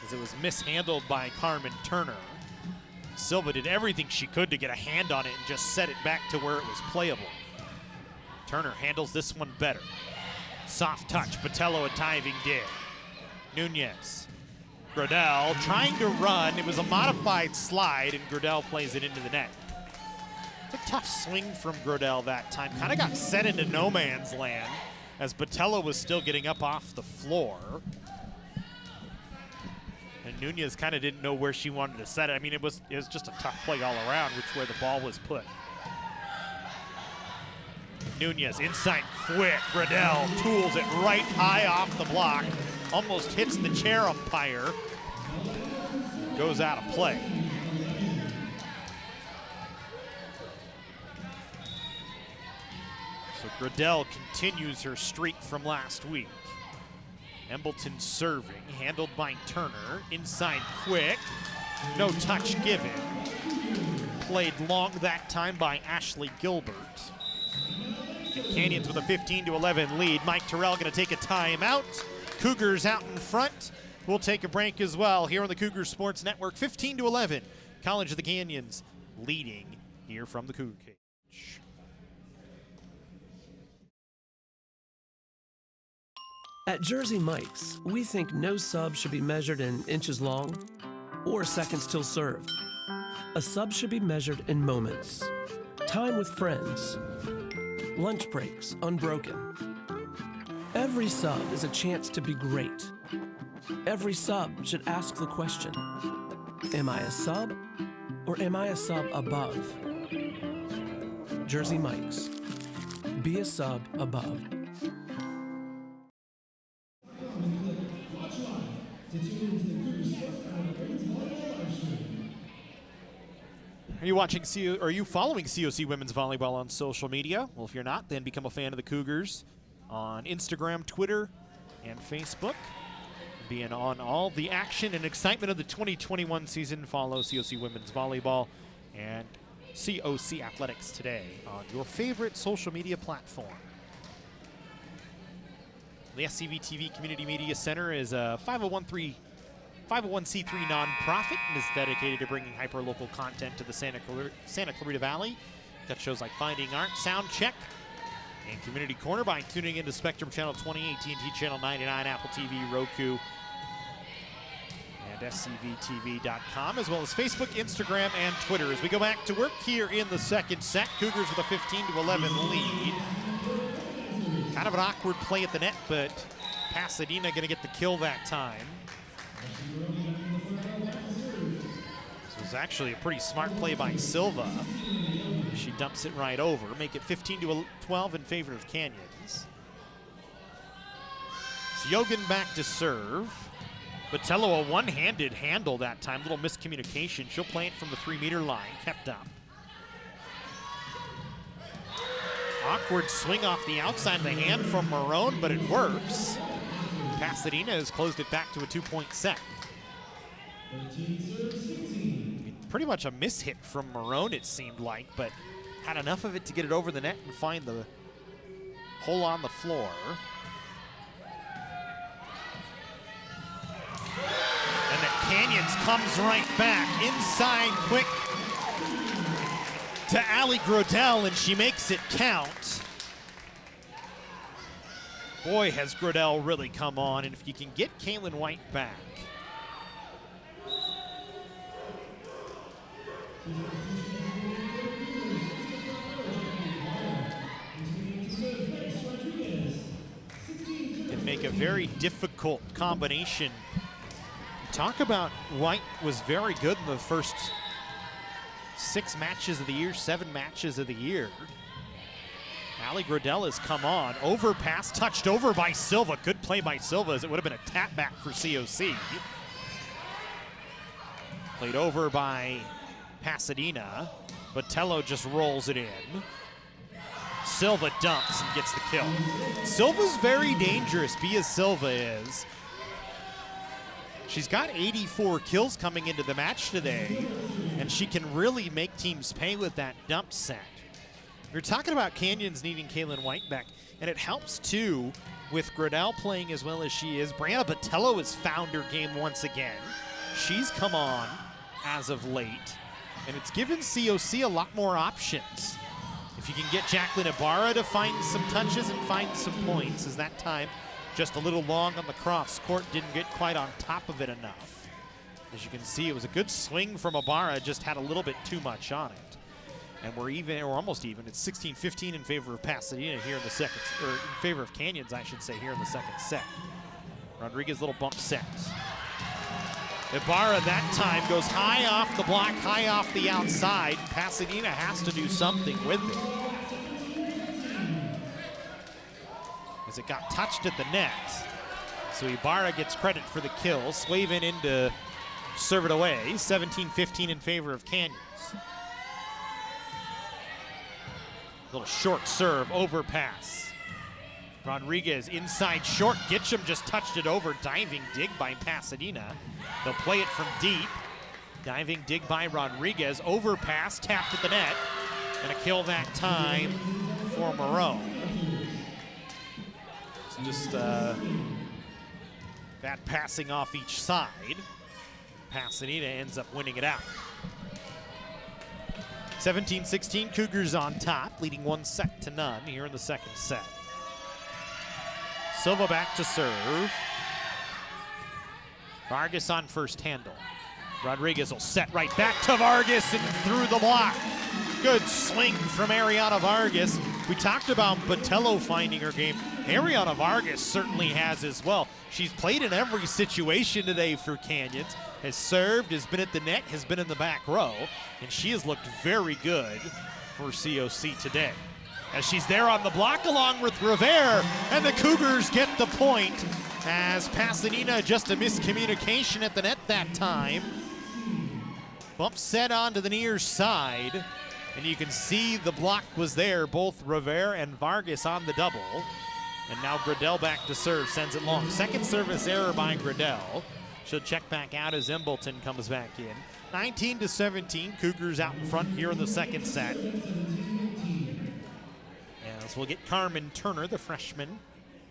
as it was mishandled by Carmen Turner. Silva did everything she could to get a hand on it and just set it back to where it was playable. Turner handles this one better. Soft touch, Botello a diving dig. Nunez. Grodell trying to run. It was a modified slide, and Grodell plays it into the net. It's a tough swing from Grodell that time. Kind of got set into no man's land, as Botello was still getting up off the floor. And Nunez kind of didn't know where she wanted to set it. I mean, it was just a tough play all around, which way the ball was put. Nunez inside quick. Grodell tools it right high off the block. Almost hits the chair umpire. Goes out of play. So Grodell continues her streak from last week. Embleton serving, handled by Turner. Inside quick, no touch given. Played long that time by Ashley Gilbert. And Canyons with a 15-11 lead. Mike Terrell gonna take a timeout. Cougars out in front. We'll take a break as well here on the Cougar Sports Network. 15-11, College of the Canyons leading here from the Cougar Cage. At Jersey Mike's, we think no sub should be measured in inches long or seconds till served. A sub should be measured in moments. Time with friends. Lunch breaks unbroken. Every sub is a chance to be great. Every sub should ask the question, am I a sub or am I a sub above? Jersey Mike's. Be a sub above. Are you watching are you following COC Women's Volleyball on social media? Well, if you're not, then become a fan of the Cougars on Instagram, Twitter, and Facebook. Being on all the action and excitement of the 2021 season, follow COC Women's Volleyball and COC Athletics today on your favorite social media platform. The SCV-TV Community Media Center is a 501c3 nonprofit and is dedicated to bringing hyper-local content to the Santa Clarita Valley. Got shows like Finding Art, Sound Check, and Community Corner by tuning into Spectrum Channel 20, AT&T Channel 99, Apple TV, Roku, and scvtv.com, as well as Facebook, Instagram, and Twitter. As we go back to work here in the second set, Cougars with a 15-11 lead. Kind of an awkward play at the net, but Pasadena going to get the kill that time. This was actually a pretty smart play by Silva. She dumps it right over, make it 15-12 in favor of Canyons. Yogan back to serve. Botello a one-handed handle that time, little miscommunication. She'll play it from the 3-meter line, kept up. Awkward swing off the outside of the hand from Marone, but it works. Pasadena has closed it back to a 2-point set. Pretty much a mishit from Marone, it seemed like, but had enough of it to get it over the net and find the hole on the floor. And the Canyons comes right back, inside quick to Allie Grodell, and she makes it count. Boy, has Grodell really come on, and if you can get Kaylin White back. Can make a very difficult combination. Talk about White was very good in the first 6 matches of the year, 7 matches of the year. Allie Grodell has come on. Overpass, touched over by Silva. Good play by Silva, as it would have been a tap back for COC. Played over by Pasadena. Botello just rolls it in. Silva dumps and gets the kill. Silva's very dangerous, Bia Silva is. She's got 84 kills coming into the match today, and she can really make teams pay with that dump set. We're talking about Canyons needing Kaylin White back, and it helps too with Grodell playing as well as she is. Brianna Botello has found her game once again. She's come on as of late, and it's given COC a lot more options. If you can get Jacqueline Ibarra to find some touches and find some points, as that time just a little long on the cross court, didn't get quite on top of it enough. As you can see, it was a good swing from Ibarra, just had a little bit too much on it. And we're even, or almost even. It's 16-15 in favor of Pasadena here in the second, or in favor of Canyons, I should say, here in the second set. Rodriguez little bump set. Ibarra that time goes high off the block, high off the outside. Pasadena has to do something with it, as it got touched at the net. So Ibarra gets credit for the kill. Swaven in to serve it away. 17-15 in favor of Canyons. Little short serve, overpass. Rodriguez inside short. Gitcham just touched it over. Diving dig by Pasadena. They'll play it from deep. Diving dig by Rodriguez. Overpass, tapped at the net. And a kill that time for Moreau. It's just bad passing off each side. Pasadena ends up winning it out. 17-16, Cougars on top, leading 1-0 here in the second set. Silva back to serve. Vargas on first handle. Rodriguez will set right back to Vargas and through the block. Good swing from Ariana Vargas. We talked about Botello finding her game. Ariana Vargas certainly has as well. She's played in every situation today for Canyons. Has served, has been at the net, has been in the back row, and she has looked very good for COC today. As she's there on the block along with Rivera, and the Cougars get the point as Pasadena, just a miscommunication at the net that time. Bump set onto the near side, and you can see the block was there, both Rivera and Vargas on the double. And now Gradell back to serve, sends it long. Second service error by Gradell. She'll check back out as Embleton comes back in. 19-17, Cougars out in front here in the second set. As we'll get Carmen Turner, the freshman,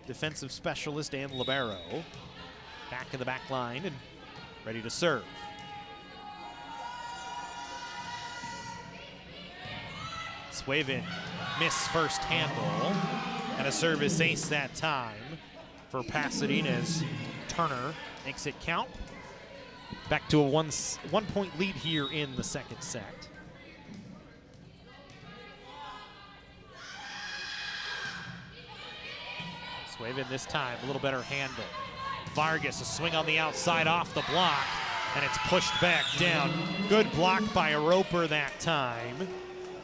defensive specialist and libero, back in the back line and ready to serve. Swavin, miss first handle, and a service ace that time for Pasadena's Turner makes it count. Back to a one-point lead here in the second set. Swavin this time, a little better handle. Vargas, a swing on the outside off the block, and it's pushed back down. Good block by a Roper that time.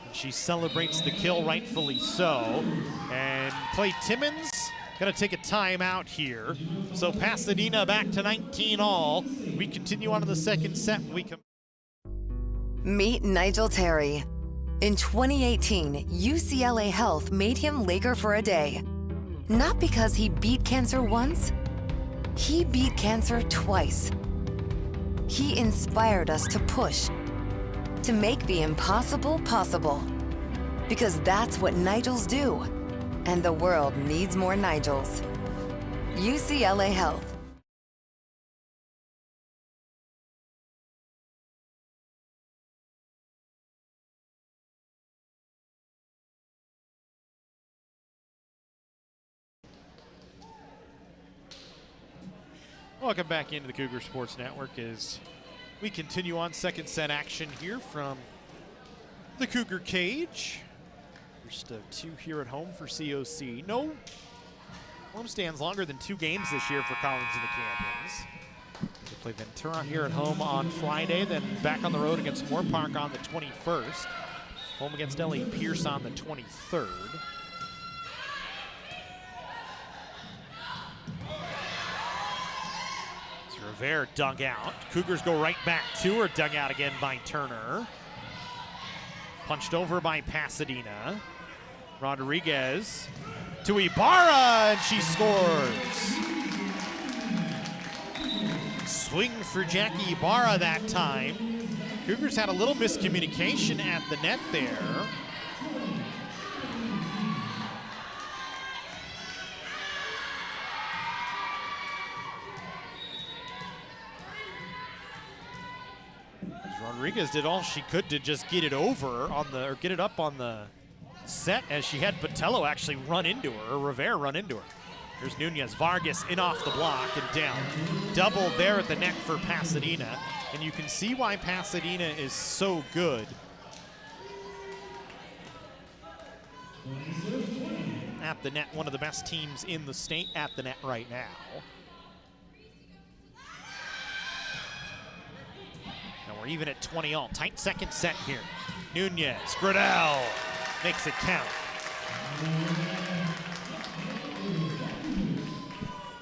And she celebrates the kill, rightfully so. And Clay Timmons gonna take a timeout here. So Pasadena back to 19 all. We continue on to the second set. Meet Nigel Terry. In 2018, UCLA Health made him Laker for a day. Not because he beat cancer once, he beat cancer twice. He inspired us to push, to make the impossible possible. Because that's what Nigels do. And the world needs more Nigels. UCLA Health. Welcome back into the Cougar Sports Network as we continue on second set action here from the Cougar Cage. First of two here at home for COC. No homestands longer than 2 games this year for College of the Canyons. They play Ventura here at home on Friday, then back on the road against Moore Park on the 21st. Home against L.A. Pierce on the 23rd. Rivera dug out. Cougars go right back to her, dug out again by Turner. Punched over by Pasadena. Rodriguez to Ibarra, and she scores. Swing for Jackie Ibarra that time. Cougars had a little miscommunication at the net there. Rodriguez did all she could to just get it over on the, or get it up on the set, as she had Botello actually run into her, or Rivera run into her. Here's Nunez, Vargas in off the block and down. Double there at the net for Pasadena, and you can see why Pasadena is so good at the net, one of the best teams in the state at the net right now. We're even at 20 all. Tight second set here. Nunez, Gradell makes it count.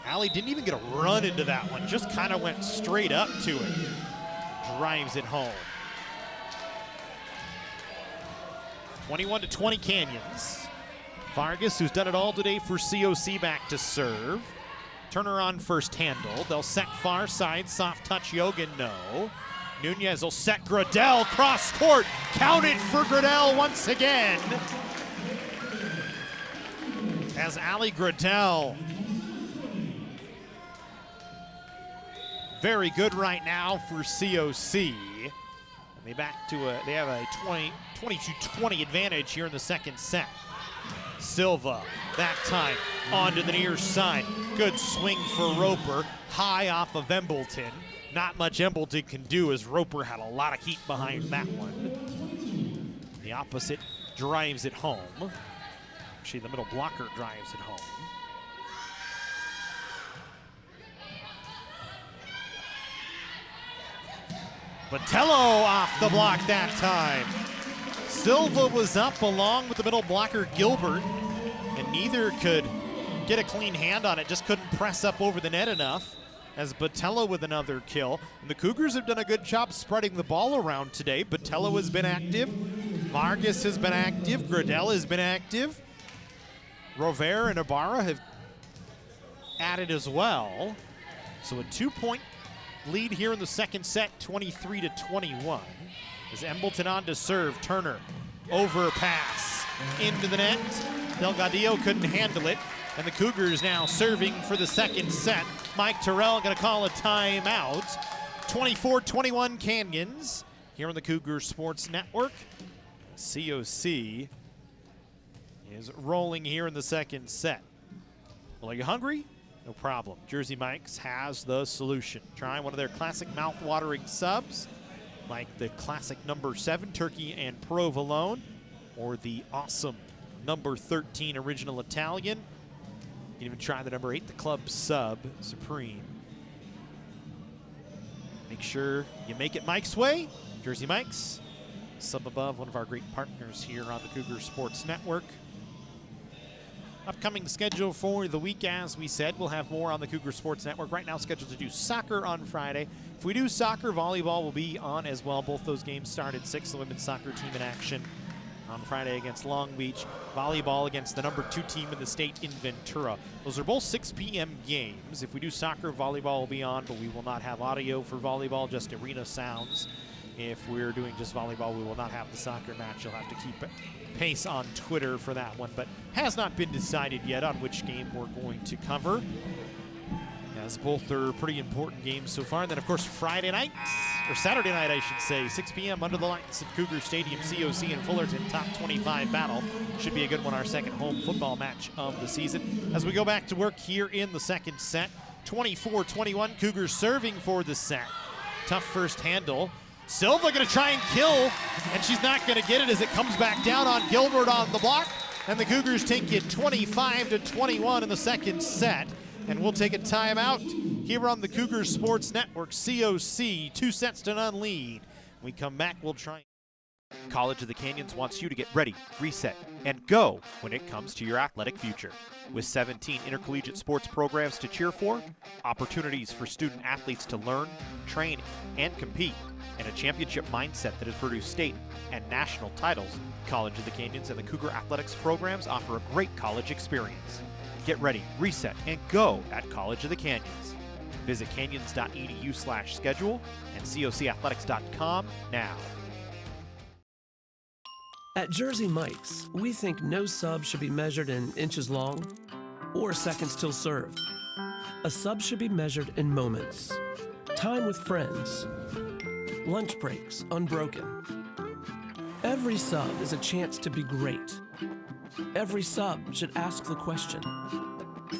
Allie didn't even get a run into that one, just kind of went straight up to it. Drives it home. 21-20 Canyons. Vargas, who's done it all today for COC, back to serve. Turner on first handle. They'll set far side, soft touch Yogan, no. Nunez will set Gradell, cross court, counted for Gradell once again. As Allie Gradell, very good right now for COC. And they have a 22-20 advantage here in the second set. Silva, that time, onto the near side. Good swing for Roper, high off of Embleton. Not much Embleton can do, as Roper had a lot of heat behind that one. The opposite drives it home. Actually, the middle blocker drives it home. Botello off the block that time. Silva was up along with the middle blocker Gilbert, and neither could get a clean hand on it, just couldn't press up over the net enough. as Botello with another kill. And the Cougars have done a good job spreading the ball around today. Botello has been active. Vargas has been active. Gradell has been active. Rover and Ibarra have added as well. So a 2-point lead here in the second set, 23-21. As Embleton on to serve, Turner, overpass, into the net. Delgadillo couldn't handle it, and the Cougars now serving for the second set. Mike Terrell gonna call a timeout. 24-21 Canyons here on the Cougar Sports Network. COC is rolling here in the second set. Well, are you hungry? No problem. Jersey Mike's has the solution. Try one of their classic mouth-watering subs, like the classic number 7 turkey and provolone, or the awesome number 13 original Italian. You can even try the number 8, the club sub supreme. Make sure you make it Mike's way. Jersey Mike's, sub above, one of our great partners here on the Cougar Sports Network. Upcoming schedule for the week, as we said, we'll have more on the Cougar Sports Network. Right now scheduled to do soccer on Friday. If we do soccer, volleyball will be on as well. Both those games start at 6. The women's soccer team in action on Friday against Long Beach. Volleyball against the number 2 team in the state in Ventura. Those are both 6 p.m. games. If we do soccer, volleyball will be on, but we will not have audio for volleyball, just arena sounds. If we're doing just volleyball, we will not have the soccer match. You'll have to keep pace on Twitter for that one, but has not been decided yet on which game we're going to cover, as both are pretty important games so far. And then, of course, Friday night, or Saturday night, I should say, 6 p.m. under the lights at Cougar Stadium, COC and Fullerton, top 25 battle. Should be a good one, our second home football match of the season. As we go back to work here in the second set, 24-21, Cougars serving for the set. Tough first handle. Silva gonna try and kill, and she's not gonna get it as it comes back down on Gilbert on the block. And the Cougars take it 25-21 in the second set. And we'll take a timeout here on the Cougar Sports Network. COC, 2-0 lead. When we come back, we'll try. College of the Canyons wants you to get ready, reset, and go when it comes to your athletic future. With 17 intercollegiate sports programs to cheer for, opportunities for student athletes to learn, train, and compete, and a championship mindset that has produced state and national titles, College of the Canyons and the Cougar Athletics programs offer a great college experience. Get ready, reset, and go at College of the Canyons. Visit canyons.edu/schedule and cocathletics.com now. At Jersey Mike's, we think no sub should be measured in inches long or seconds till served. A sub should be measured in moments. Time with friends. Lunch breaks unbroken. Every sub is a chance to be great. Every sub should ask the question,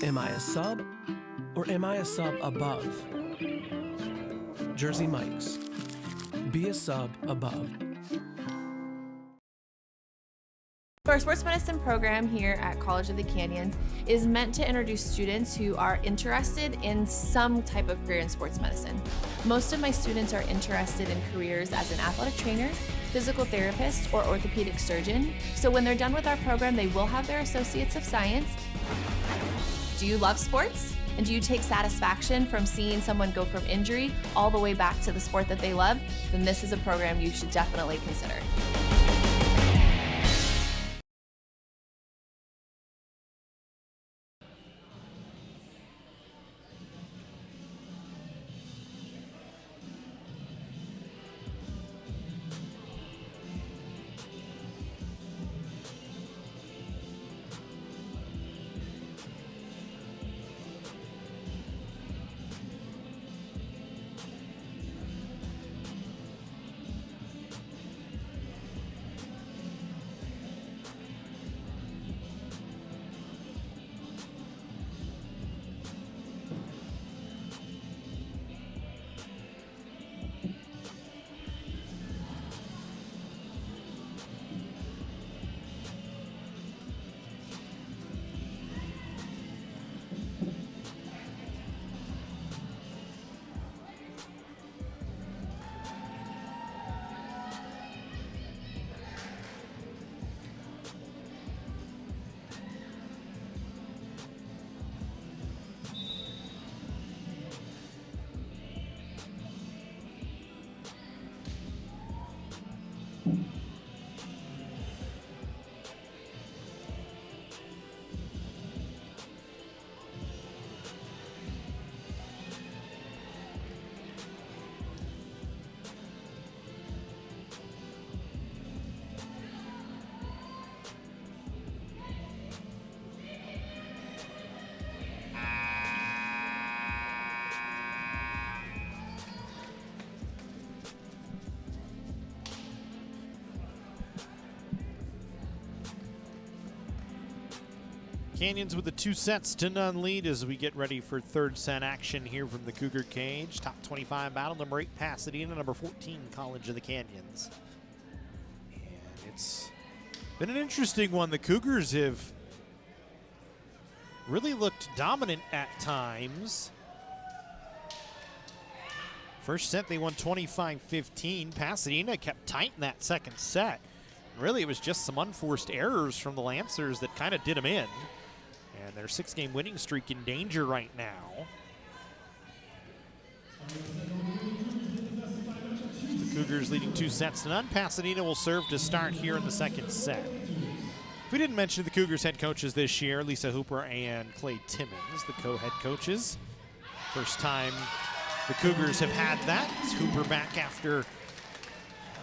am I a sub or am I a sub above? Jersey Mike's. Be a sub above. Our sports medicine program here at College of the Canyons is meant to introduce students who are interested in some type of career in sports medicine. Most of my students are interested in careers as an athletic trainer, physical therapist, or orthopedic surgeon. So when they're done with our program, they will have their Associates of Science. Do you love sports? And do you take satisfaction from seeing someone go from injury all the way back to the sport that they love? Then this is a program you should definitely consider. Canyons with a 2-0 lead as we get ready for third set action here from the Cougar Cage. Top 25 battle, number 8 Pasadena, number 14 College of the Canyons. And it's been an interesting one. The Cougars have really looked dominant at times. First set they won 25-15. Pasadena kept tight in that second set. Really, it was just some unforced errors from the Lancers that kind of did them in. And their 6-game winning streak in danger right now. The Cougars leading 2-0. Pasadena will serve to start here in the second set. We didn't mention the Cougars head coaches this year, Lisa Hooper and Clay Timmons, the co-head coaches. First time the Cougars have had that. It's Hooper back after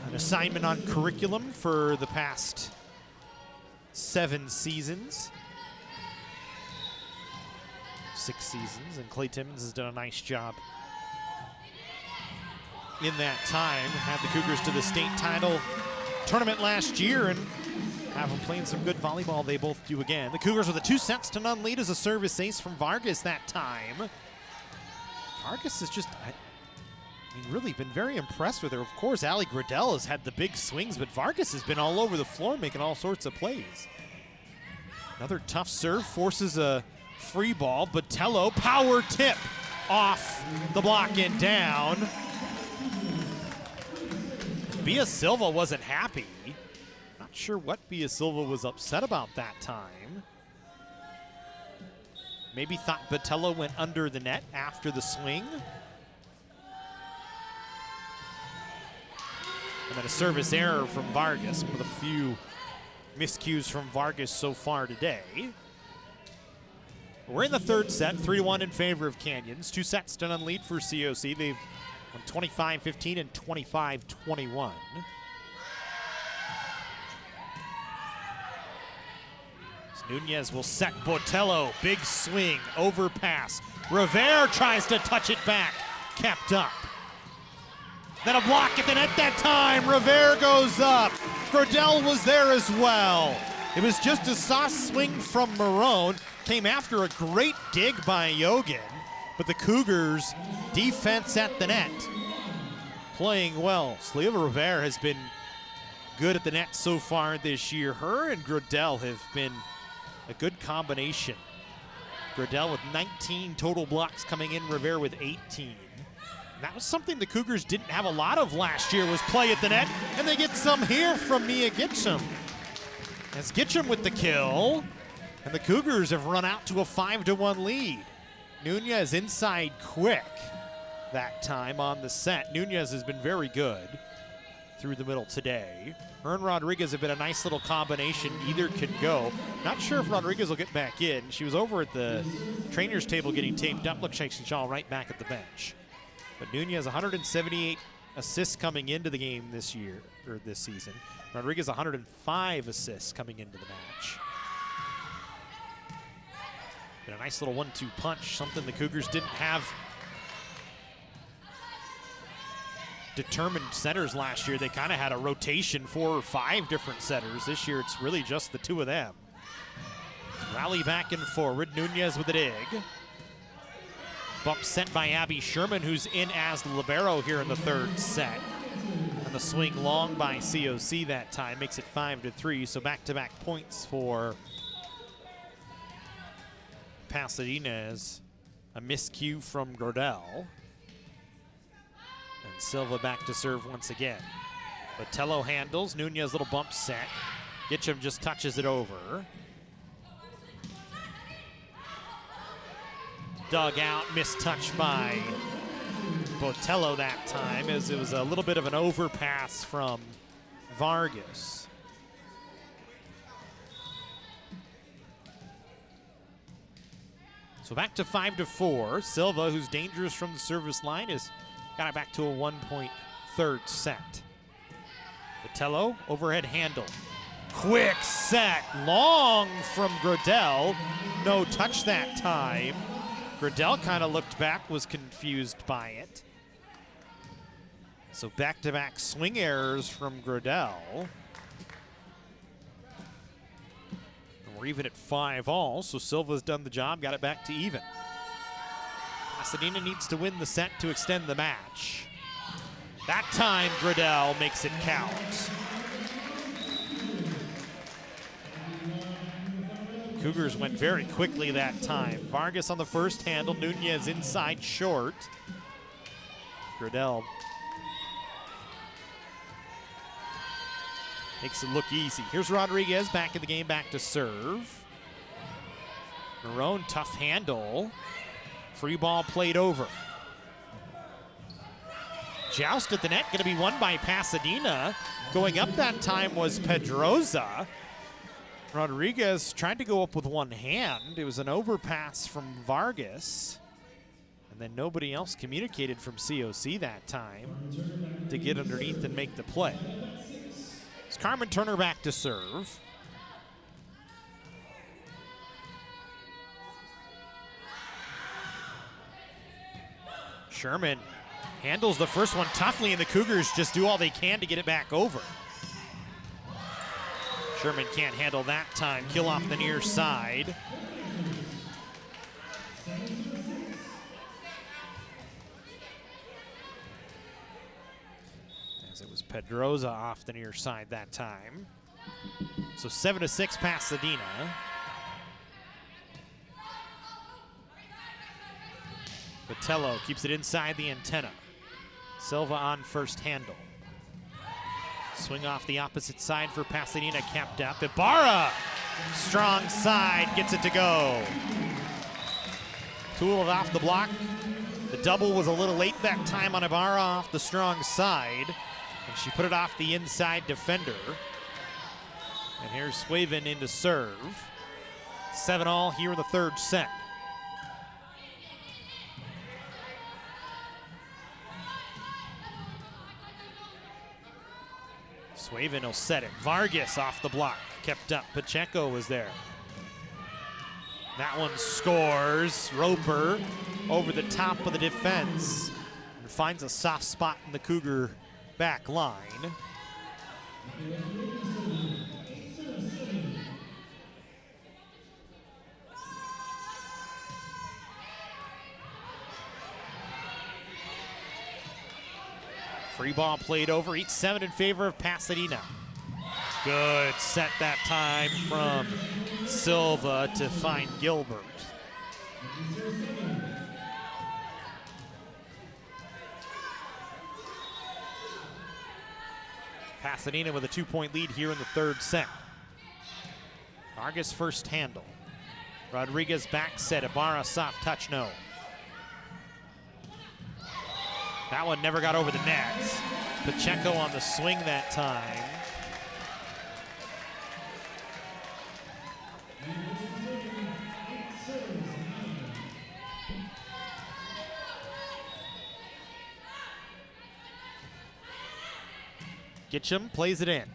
an assignment on curriculum for the past 7 seasons. 6 seasons, and Clay Timmons has done a nice job in that time. Had the Cougars to the state title tournament last year and have them playing some good volleyball. They both do again. The Cougars with a 2-0 lead as a service ace from Vargas that time. Vargas has just, really been very impressed with her. Of course, Allie Gradell has had the big swings, but Vargas has been all over the floor making all sorts of plays. Another tough serve forces a free ball. Botello, power tip off the block and down. Bia Silva wasn't happy. Not sure what Bia Silva was upset about that time. Maybe thought Botello went under the net after the swing. And then a service error from Vargas, one of the few miscues from Vargas so far today. We're in the third set, 3-1 in favor of Canyons. 2-0 lead for COC. They've won 25-15 and 25-21. Nunez will set Botello. Big swing, overpass. Rivera tries to touch it back. Kept up. Then a block at the net that time. Rivera goes up. Gradell was there as well. It was just a soft swing from Marone. Came after a great dig by Yogan. But the Cougars' defense at the net playing well. Sliva Rivera has been good at the net so far this year. Her and Gradell have been a good combination. Gradell with 19 total blocks coming in, Rivera with 18. And that was something the Cougars didn't have a lot of last year, was play at the net, and they get some here from Mia Gitchum. As Gitchum with the kill, and the Cougars have run out to a 5-1 lead. Nunez inside quick that time on the set. Nunez has been very good through the middle today. Her and Rodriguez have been a nice little combination. Either can go. Not sure if Rodriguez will get back in. She was over at the trainer's table getting taped up. Looks like she's all right back at the bench. But Nunez 178 assists coming into the game this year, or this season. Rodriguez 105 assists coming into the match. Been a nice little 1-2 punch, something the Cougars didn't have determined setters last year. They kind of had a rotation, 4 or 5 different setters. This year it's really just the 2 of them. Rally back and forward. Nunez with a dig. Bump sent by Abby Sherman, who's in as the libero here in the third set. And the swing long by COC that time makes it 5-3. So back-to-back points for Pasadena as a miscue from Gradell. And Silva back to serve once again. Botello handles. Nunez little bump set. Gitchum just touches it over. Dug out, mistouch by Botello that time, as it was a little bit of an overpass from Vargas. So back to 5-4. Silva, who's dangerous from the service line, has got it back to a 1-point third set. Botello, overhead handle. Quick set, long from Gradell. No touch that time. Gradell kind of looked back, was confused by it. So back-to-back swing errors from Gradell. And We're even at 5-all, so Silva's done the job, got it back to even. Pasadena needs to win the set to extend the match. That time, Gradell makes it count. Cougars went very quickly that time. Vargas on the first handle, Nunez inside short. Gradell makes it look easy. Here's Rodriguez back in the game, back to serve. Marone, tough handle. Free ball played over. Joust at the net, gonna be won by Pasadena. Going up that time was Pedroza. Rodriguez tried to go up with one hand. It was an overpass from Vargas. And then nobody else communicated from COC that time to get underneath and make the play. It's Carmen Turner back to serve. Sherman handles the first one toughly, and the Cougars just do all they can to get it back over. Sherman can't handle that time. Kill off the near side. As it was Pedroza off the near side that time. So 7-6 Pasadena. Botello keeps it inside the antenna. Silva on first handle. Swing off the opposite side for Pasadena, kept up. Ibarra, strong side, gets it to go. Tool off the block. The double was a little late that time on Ibarra off the strong side. And she put it off the inside defender. And here's Swaven in to serve. 7-all here in the third set. Swaven will set it. Vargas off the block, kept up. Pacheco was there. That one scores. Roper over the top of the defense and finds a soft spot in the Cougar back line. Free ball played over, 8-7 in favor of Pasadena. Good set that time from Silva to find Gilbert. Pasadena with a 2-point lead here in the third set. Vargas first handle. Rodriguez back set, Ibarra soft touch, no. That one never got over the net. Pacheco on the swing that time. Gitcham plays it in.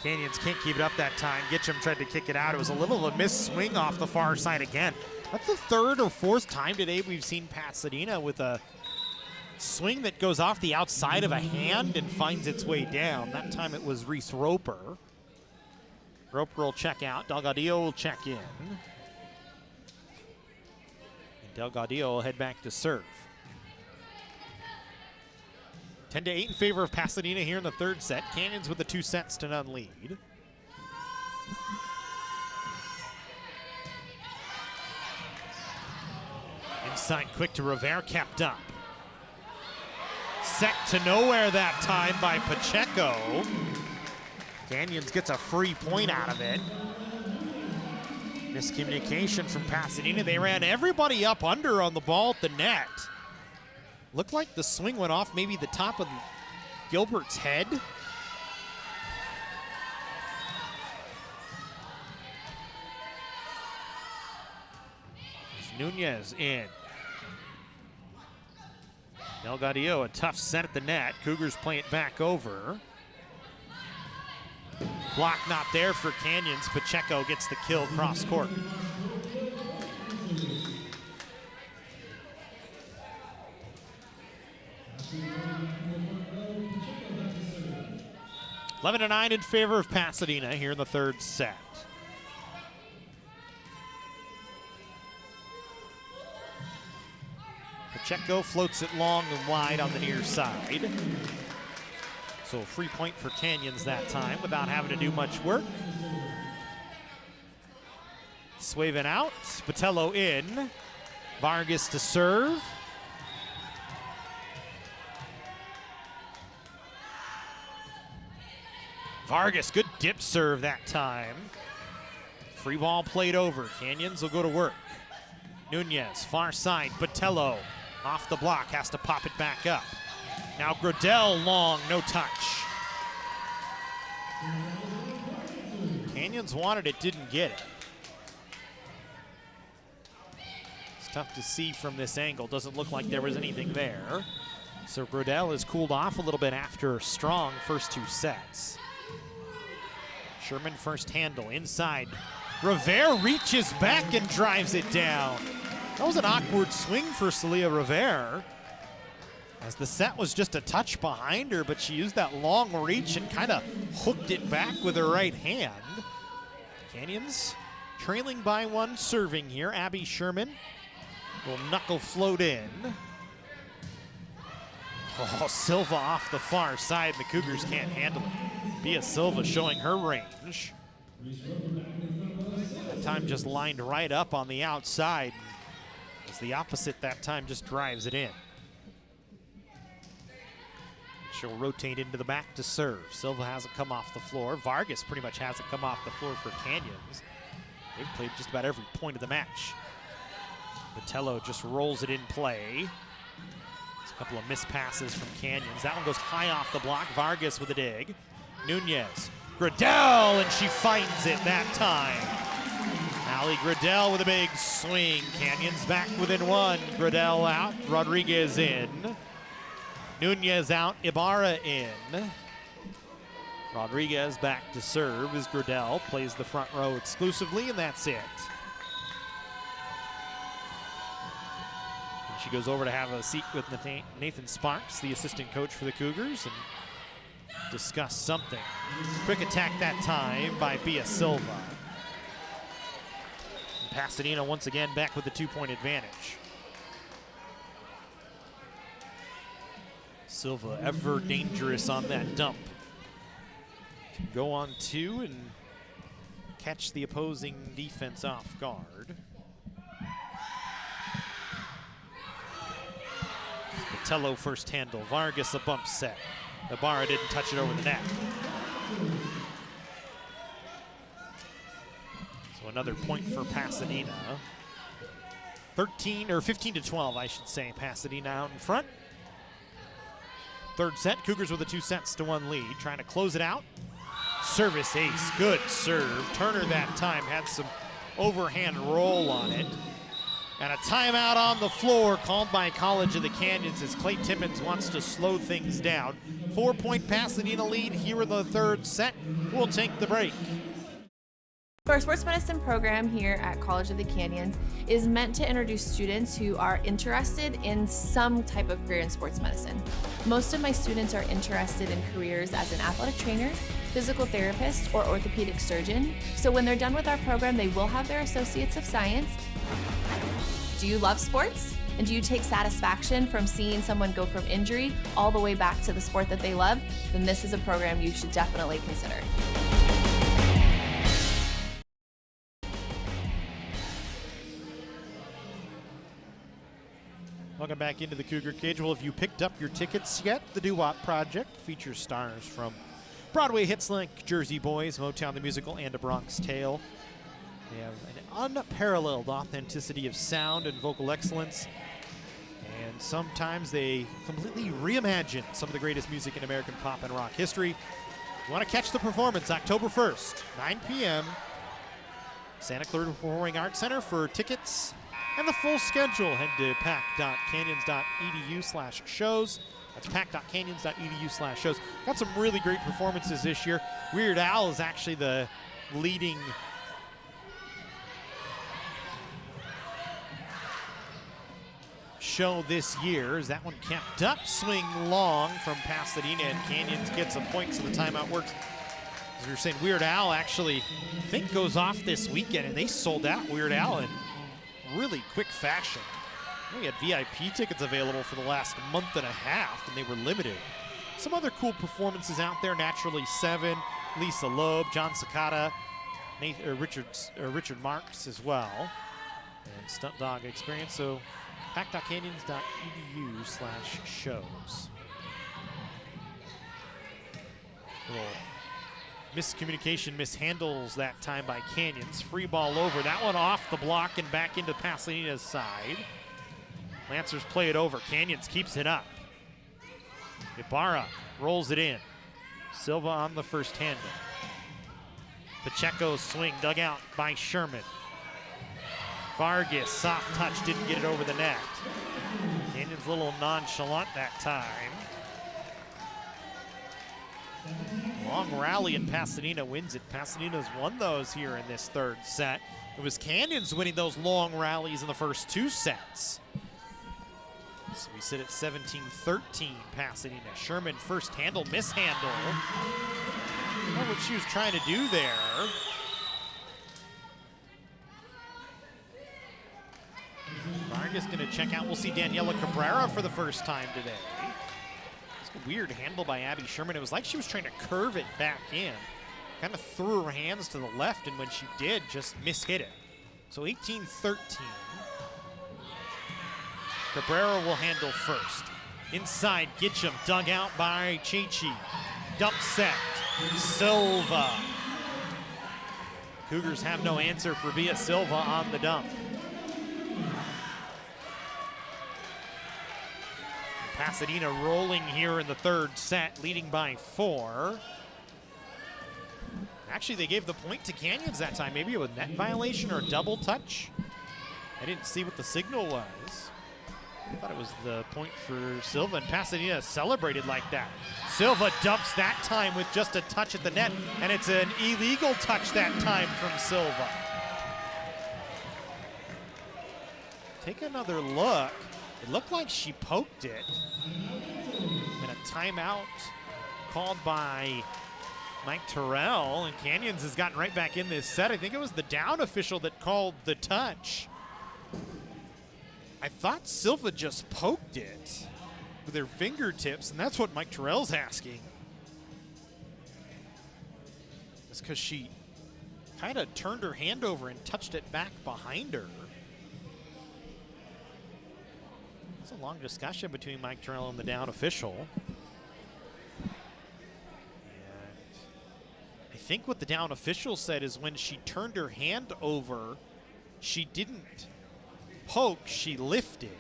Canyons can't keep it up that time. Gitcham tried to kick it out. It was a little of a missed swing off the far side again. That's the third or fourth time today we've seen Pasadena with a swing that goes off the outside of a hand and finds its way down. That time it was Reese Roper. Roper will check out. Delgadillo will check in. And Delgadillo will head back to serve. 10-8 in favor of Pasadena here in the third set. Canyons with a 2-0 lead. Inside quick to Rivera, kept up. Set to nowhere that time by Pacheco. Canyons gets a free point out of it. Miscommunication from Pasadena. They ran everybody up under on the ball at the net. Looked like the swing went off maybe the top of Gilbert's head. Nunez in. Delgadillo, a tough set at the net. Cougars play it back over. Block not there for Canyons. Pacheco gets the kill cross court. 11-9 in favor of Pasadena here in the third set. Pacheco floats it long and wide on the near side. So a free point for Canyons that time without having to do much work. Swaven out, Botello in. Vargas to serve. Vargas, good dip serve that time. Free ball played over. Canyons will go to work. Nunez, far side, Botello off the block, has to pop it back up. Now Gradell long, no touch. Canyons wanted it, didn't get it. It's tough to see from this angle. Doesn't look like there was anything there. So Gradell has cooled off a little bit after a strong first two sets. Sherman first handle, inside. Rivera reaches back and drives it down. That was an awkward swing for Celia Rivera, as the set was just a touch behind her, but she used that long reach and kind of hooked it back with her right hand. Canyons trailing by one, serving here. Abby Sherman will knuckle float in. Oh, Silva off the far side. The Cougars can't handle it. Bia Silva showing her range. That time just lined right up on the outside. As the opposite that time just drives it in. She'll rotate into the back to serve. Silva hasn't come off the floor. Vargas pretty much hasn't come off the floor for Canyons. They've played just about every point of the match. Botello just rolls it in play. There's a couple of missed passes from Canyons. That one goes high off the block. Vargas with a dig. Nunez. Gradell, and she finds it that time. Allie Gradell with a big swing. Canyons back within one. Gradell out. Rodriguez in. Nunez out. Ibarra in. Rodriguez back to serve as Gradell plays the front row exclusively, and that's it. And she goes over to have a seat with Nathan Sparks, the assistant coach for the Cougars, and discuss something. Quick attack that time by Bia Silva. And Pasadena once again back with the 2-point advantage. Silva ever dangerous on that dump. Can go on two and catch the opposing defense off guard. Botello first handle. Vargas a bump set. Ibarra didn't touch it over the net. So another point for Pasadena. 15 to 12, I should say. Pasadena out in front. Third set, Cougars with a 2-1 lead, trying to close it out. Service ace, good serve. Turner that time had some overhand roll on it. And a timeout on the floor called by College of the Canyons as Clay Timmons wants to slow things down. 4-point Pasadena lead here in the third set. We'll take the break. Our sports medicine program here at College of the Canyons is meant to introduce students who are interested in some type of career in sports medicine. Most of my students are interested in careers as an athletic trainer, physical therapist, or orthopedic surgeon. So when they're done with our program, they will have their Associates of Science. Do you love sports? And do you take satisfaction from seeing someone go from injury all the way back to the sport that they love? Then this is a program you should definitely consider. Welcome back into the Cougar Cage. Well, if you picked up your tickets yet, the Doo-Wop Project features stars from Broadway hits like Jersey Boys, Motown the Musical, and A Bronx Tale. They have an unparalleled authenticity of sound and vocal excellence, and sometimes they completely reimagine some of the greatest music in American pop and rock history. You want to catch the performance October 1st, 9 p.m., Santa Clara Performing Arts Center. For tickets and the full schedule, head to pac.canyons.edu/shows. That's pac.canyons.edu/shows. Got some really great performances this year. Weird Al is actually the leading show this year as that one kept up. Swing long from Pasadena, and Canyons gets a point, so the timeout works. As we were saying, Weird Al actually, I think, goes off this weekend, and they sold out Weird Al in really quick fashion. We had VIP tickets available for the last month and a half, and they were limited. Some other cool performances out there, Naturally 7, Lisa Loeb, John Sakata, Richard Marks as well, and Stunt Dog Experience. So pac.canyons.edu/shows. Little miscommunication, mishandles that time by Canyons. Free ball over, that one off the block and back into Pasadena's side. Lancers play it over, Canyons keeps it up. Ibarra rolls it in. Silva on the first handle. Pacheco's swing dug out by Sherman. Vargas, soft touch, didn't get it over the net. Canyons a little nonchalant that time. Long rally, and Pasadena wins it. Pasadena's won those here in this third set. It was Canyons winning those long rallies in the first two sets. So we sit at 17-13, Pasadena. Sherman first handle, mishandle. I don't know what she was trying to do there. Vargas gonna check out. We'll see Daniela Cabrera for the first time today. It's a weird handle by Abby Sherman. It was like she was trying to curve it back in. Kind of threw her hands to the left, and when she did, just mishit it. So 18-13. Cabrera will handle first. Inside, Gitcham, dug out by Chichi. Dump set, Silva. Cougars have no answer for Bia Silva on the dump. Pasadena rolling here in the third set, leading by 4. Actually, they gave the point to Canyons that time. Maybe it was a net violation or a double touch. I didn't see what the signal was. I thought it was the point for Silva, and Pasadena celebrated like that. Silva dumps that time with just a touch at the net, and it's an illegal touch that time from Silva. Take another look. It looked like she poked it. And a timeout called by Mike Terrell, and Canyons has gotten right back in this set. I think it was the down official that called the touch. I thought Silva just poked it with her fingertips, and that's what Mike Terrell's asking. It's because she kind of turned her hand over and touched it back behind her. It's a long discussion between Mike Terrell and the down official. And I think what the down official said is when she turned her hand over, she didn't poke, she lifted.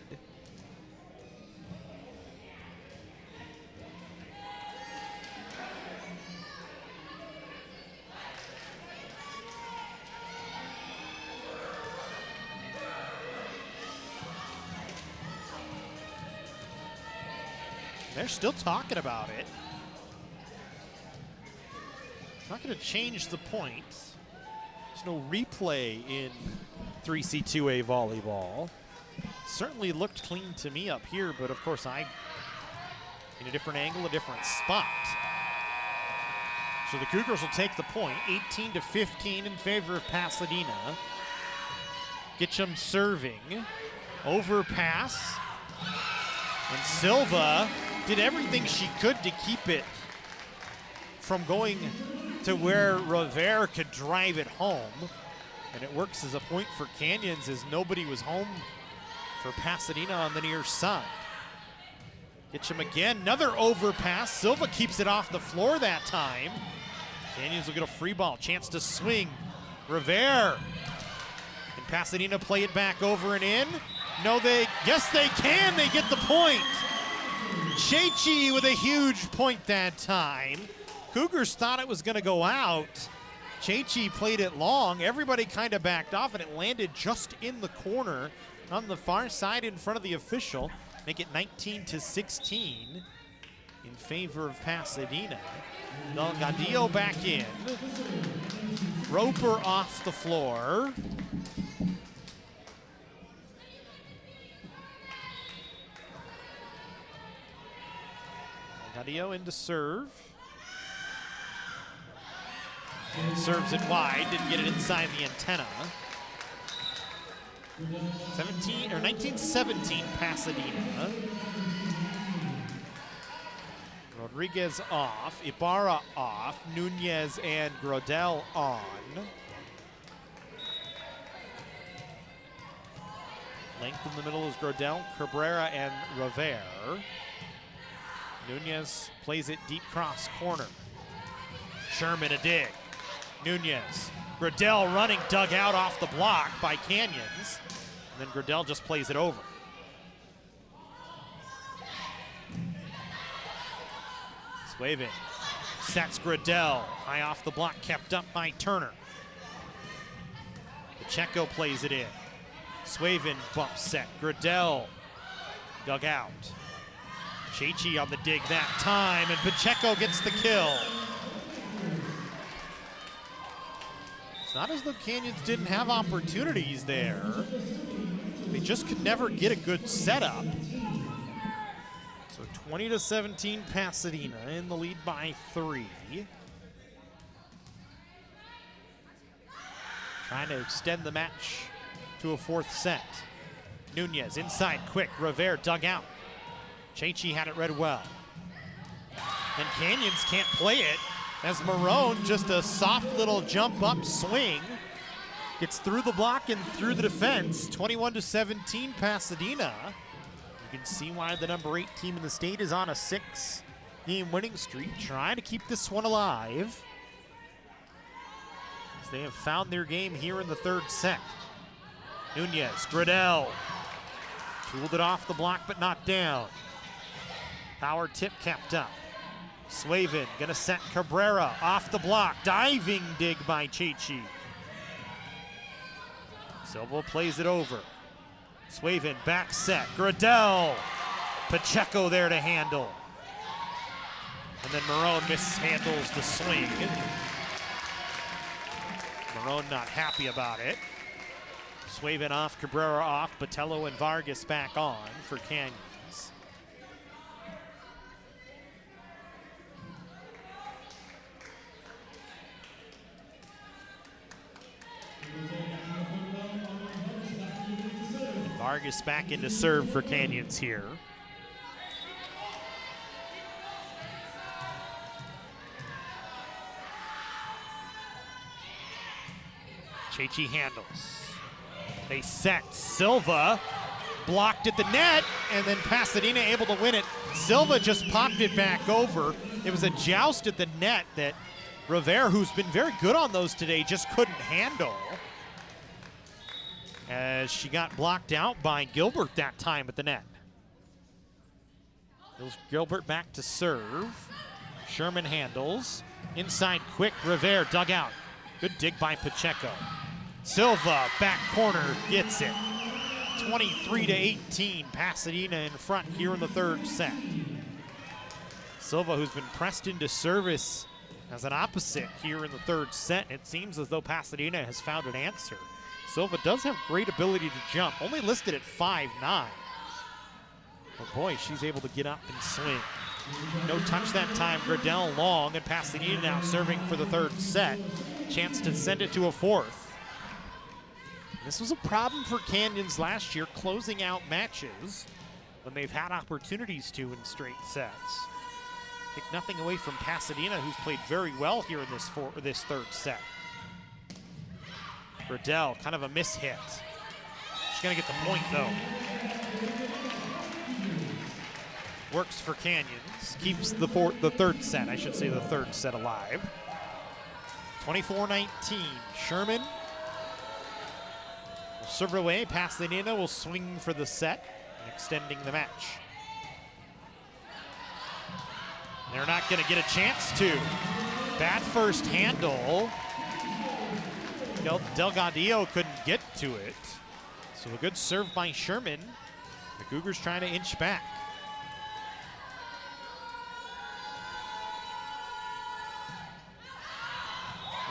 They're still talking about it. Not going to change the point. There's no replay in 3C2A volleyball. Certainly looked clean to me up here, but of course in a different angle, a different spot. So the Cougars will take the point, 18-15 in favor of Pasadena. Gitcham serving, overpass, and Silva did everything she could to keep it from going to where Rivera could drive it home. And it works as a point for Canyons as nobody was home for Pasadena on the near side. Gitcham again, another overpass. Silva keeps it off the floor that time. Canyons will get a free ball, chance to swing. Rivera. Can Pasadena play it back over and in? No, yes they can, they get the point. Chechi with a huge point that time. Cougars thought it was gonna go out. Chechi played it long. Everybody kind of backed off, and it landed just in the corner on the far side in front of the official. Make it 19-16 in favor of Pasadena. Delgadillo back in. Roper off the floor. Gaudio into serve. Serves it wide, didn't get it inside the antenna. 1917 Pasadena. Rodriguez off, Ibarra off, Nunez and Grodell on. Length in the middle is Grodell, Cabrera, and Rivera. Nunez plays it deep cross corner. Sherman a dig. Nunez. Grodell running, dug out off the block by Canyons. And then Grodell just plays it over. Swavin sets Grodell. High off the block, kept up by Turner. Pacheco plays it in. Swavin bump set. Grodell dug out. Chechi on the dig that time, and Pacheco gets the kill. It's not as though Canyons didn't have opportunities there. They just could never get a good setup. So 20-17 Pasadena in the lead by 3. Trying to extend the match to a 4th set. Nunez inside quick, Rivera dug out. Chechi had it read well. And Canyons can't play it as Marone, just a soft little jump up swing, gets through the block and through the defense. 21-17 Pasadena. You can see why the number 8 team in the state is on a 6-game winning streak, trying to keep this one alive, as they have found their game here in the 3rd set. Nunez, Grodell, tooled it off the block but not down. Power tip kept up. Swavin gonna set Cabrera off the block. Diving dig by Chechi. Silva plays it over. Swavin back set. Grodell. Pacheco there to handle. And then Marone mishandles the swing. Marone not happy about it. Swavin off, Cabrera off, Botello and Vargas back on for Canyons. Vargas back into serve for Canyons here. Chechi handles. They set. Silva blocked at the net, and then Pasadena able to win it. Silva just popped it back over. It was a joust at the net that Rivera, who's been very good on those today, just couldn't handle, as she got blocked out by Gilbert that time at the net. Gilbert back to serve. Sherman handles. Inside quick, Rivera dug out. Good dig by Pacheco. Silva, back corner, gets it. 23-18, Pasadena in front here in the 3rd set. Silva, who's been pressed into service as an opposite here in the 3rd set. It seems as though Pasadena has found an answer. Silva does have great ability to jump, only listed at 5'9". But boy, she's able to get up and swing. No touch that time, Grodell long, and Pasadena now serving for the 3rd set. Chance to send it to a 4th. This was a problem for Canyons last year, closing out matches when they've had opportunities to in straight sets. Take nothing away from Pasadena, who's played very well here in this 3rd set. Grodell, kind of a mishit. She's gonna get the point though. Works for Canyons, keeps the 3rd set, I should say the 3rd set alive. 24-19, Sherman will serve it away. Pasadena will swing for the set, extending the match. They're not gonna get a chance to. Bad first handle. Delgadillo couldn't get to it. So a good serve by Sherman. The Cougars trying to inch back.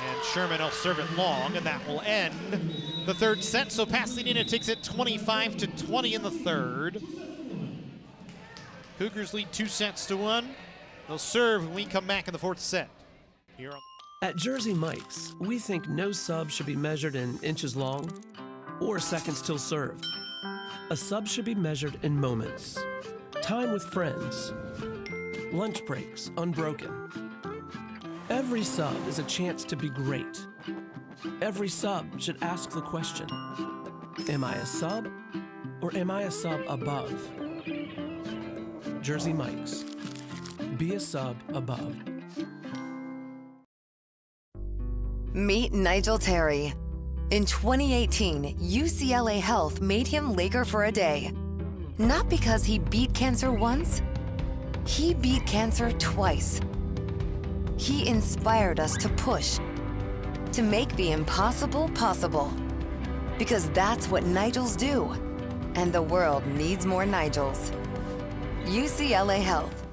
And Sherman will serve it long, and that will end the 3rd set. So Pasadena takes it 25-20 in the 3rd. Cougars lead 2-1. They'll serve when we come back in the fourth set. Here on At Jersey Mike's, we think no sub should be measured in inches long or seconds till served. A sub should be measured in moments. Time with friends. Lunch breaks unbroken. Every sub is a chance to be great. Every sub should ask the question, am I a sub or am I a sub above? Jersey Mike's. Be a sub above. Meet Nigel Terry. In 2018, UCLA Health made him Laker for a day. Not because he beat cancer once, he beat cancer twice. He inspired us to push, to make the impossible possible. Because that's what Nigels do. And the world needs more Nigels. UCLA Health.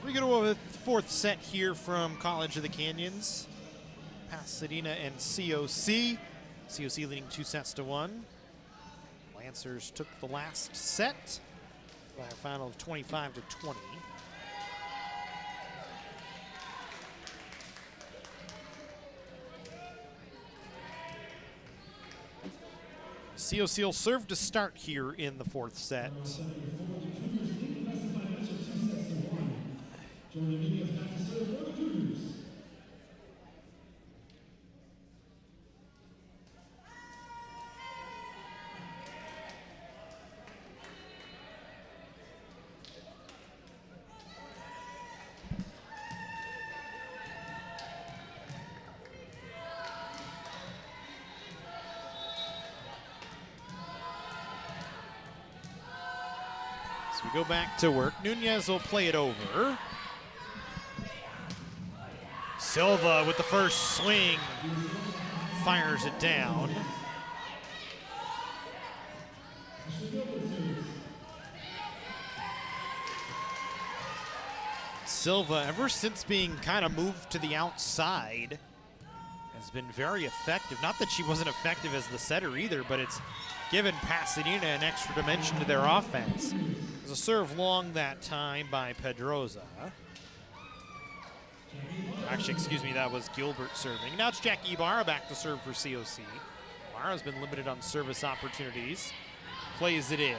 We go to a fourth set here from College of the Canyons. Pasadena and COC. COC leading 2-1. Lancers took the last set by a final of 25-20. COC will serve to start here in the fourth set. So we go back to work. Nunez will play it over. Silva with the first swing, fires it down. Silva, ever since being kind of moved to the outside, has been very effective. Not that she wasn't effective as the setter either, but it's given Pasadena an extra dimension to their offense. There's a serve long that time by Pedroza. Actually, excuse me, that was Gilbert serving. Now it's Jackie Ibarra back to serve for COC. Ibarra's been limited on service opportunities. Plays it in.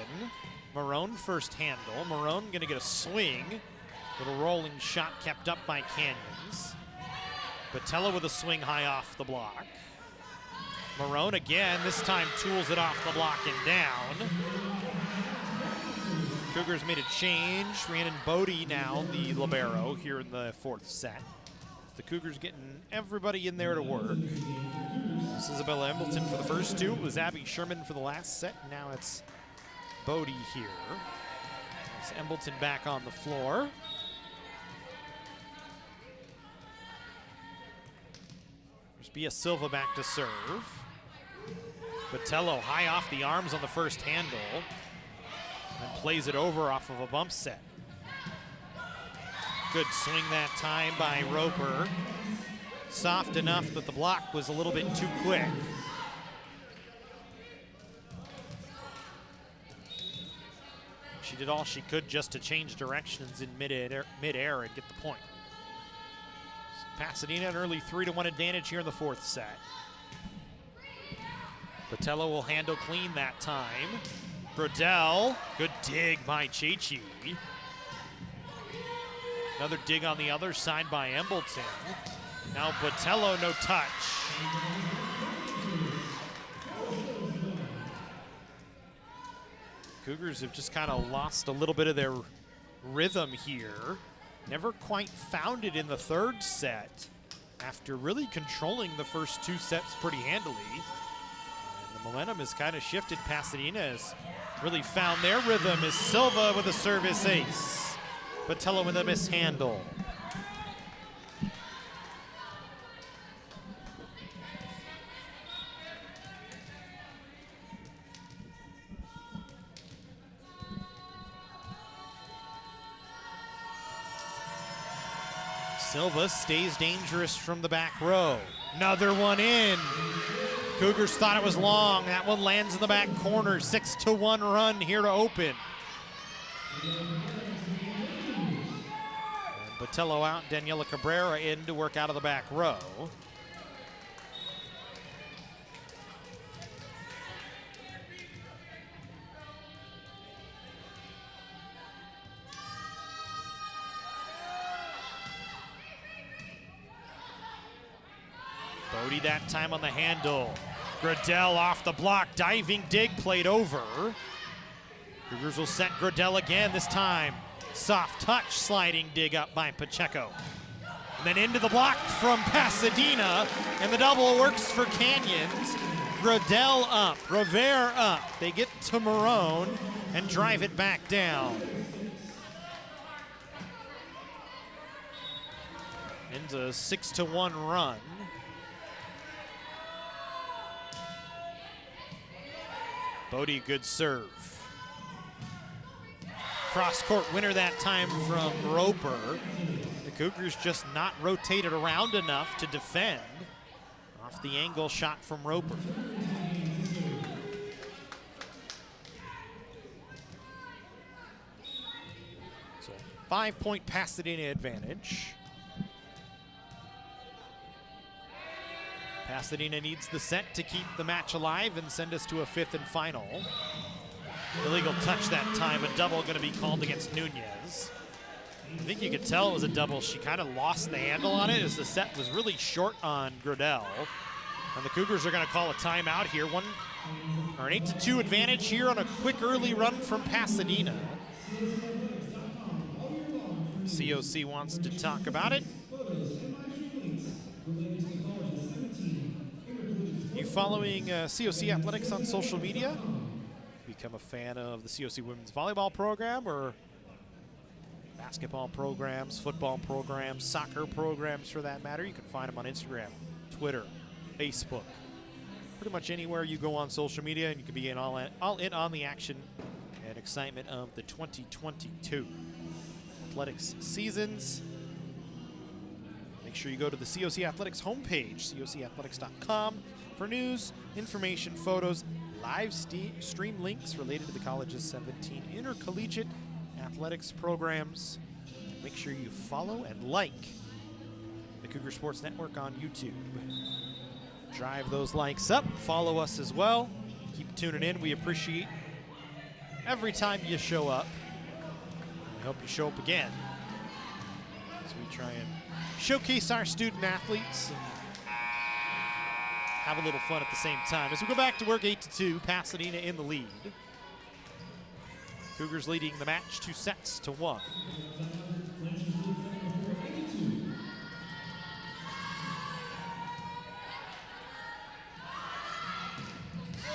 Marone first handle. Marone gonna get a swing. Little rolling shot kept up by Canyons. Botello with a swing high off the block. Marone again, this time tools it off the block and down. Cougars made a change. Rhiannon Bodie now the libero here in the fourth set. The Cougars getting everybody in there to work. This is Isabella Embleton for the first two. It was Abby Sherman for the last set. Now it's Bodie here. It's Embleton back on the floor. There's Bia Silva back to serve. Botello high off the arms on the first handle. And plays it over off of a bump set. Good swing that time by Roper. Soft enough that the block was a little bit too quick. She did all she could just to change directions in midair and get the point. So Pasadena an early 3-1 advantage here in the fourth set. Botello will handle clean that time. Grodell, good dig by Chichi. Another dig on the other side by Embleton. Now Botello, no touch. Cougars have just kind of lost a little bit of their rhythm here. Never quite found it in the third set after really controlling the first two sets pretty handily. And the momentum has kind of shifted. Pasadena has really found their rhythm as Silva with a service ace. Botello with a mishandle. Silva stays dangerous from the back row. Another one in. Cougars thought it was long. That one lands in the back corner. 6-1 run here to open. And Botello out, Daniela Cabrera in to work out of the back row. Bodie that time on the handle. Grodell off the block, diving dig played over. Cougars will set Grodell again this time. Soft touch sliding dig up by Pacheco. And then into the block from Pasadena, and the double works for Canyons. Grodell up, Revere up. They get to Marone and drive it back down. Into a 6-1 run. Bodie, good serve. Cross-court winner that time from Roper. The Cougars just not rotated around enough to defend. Off the angle shot from Roper. So 5-point Pasadena advantage. Pasadena needs the set to keep the match alive and send us to a fifth and final. Illegal touch that time, a double going to be called against Nunez. I think you could tell it was a double. She kind of lost the handle on it as the set was really short on Grodell. And the Cougars are going to call a timeout here. An 8-2 advantage here on a quick early run from Pasadena. COC wants to talk about it. You following COC Athletics on social media? Become a fan of the COC women's volleyball program or basketball programs, football programs, soccer programs for that matter. You can find them on Instagram, Twitter, Facebook, pretty much anywhere you go on social media, and you can be all in on the action and excitement of the 2022 athletics seasons. Make sure you go to the COC Athletics homepage, cocathletics.com, for news, information, photos, live stream links related to the college's 17 intercollegiate athletics programs. And make sure you follow and like the Cougar Sports Network on YouTube. Drive those likes up. Follow us as well. Keep tuning in. We appreciate every time you show up. We hope you show up again as we try and showcase our student athletes and have a little fun at the same time. As we go back to work 8-2, Pasadena in the lead. Cougars leading the match 2-1.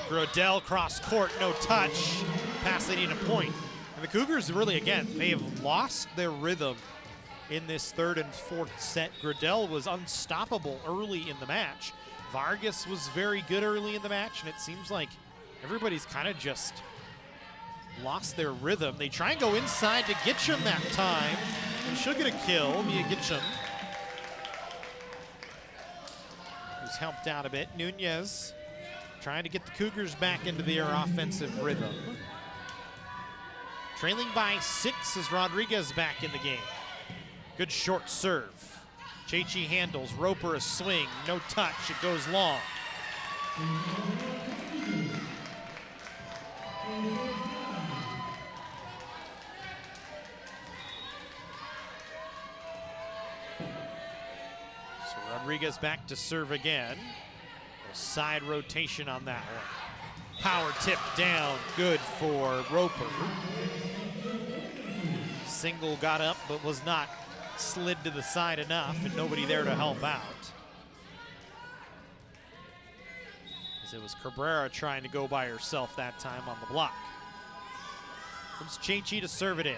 Grodell cross court, no touch. Pasadena point. And the Cougars really, again, they have lost their rhythm in this third and fourth set. Grodell was unstoppable early in the match. Vargas was very good early in the match, and it seems like everybody's kind of just lost their rhythm. They try and go inside to Gitcham that time, and she'll get a kill via Gitcham, who's helped out a bit. Nunez trying to get the Cougars back into their offensive rhythm. Trailing by 6 is Rodriguez back in the game. Good short serve. Chechi handles, Roper a swing, no touch, it goes long. So Rodriguez back to serve again. A side rotation on that one. Power tip down, good for Roper. Single got up, but was not slid to the side enough, and nobody there to help out. As it was Cabrera trying to go by herself that time on the block. Comes Chechi to serve it in.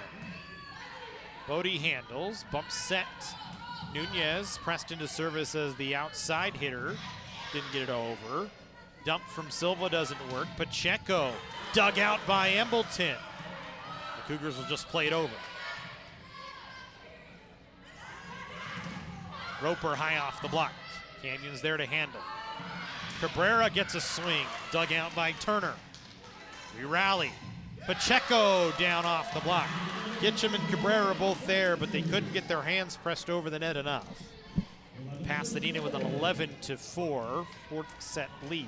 Bodie handles, bump set. Nunez pressed into service as the outside hitter. Didn't get it over. Dump from Silva doesn't work. Pacheco dug out by Embleton. The Cougars will just play it over. Roper high off the block. Canyon's there to handle. Cabrera gets a swing. Dug out by Turner. We rally. Pacheco down off the block. Gitcham and Cabrera both there, but they couldn't get their hands pressed over the net enough. Pasadena with an 11-4 fourth set lead.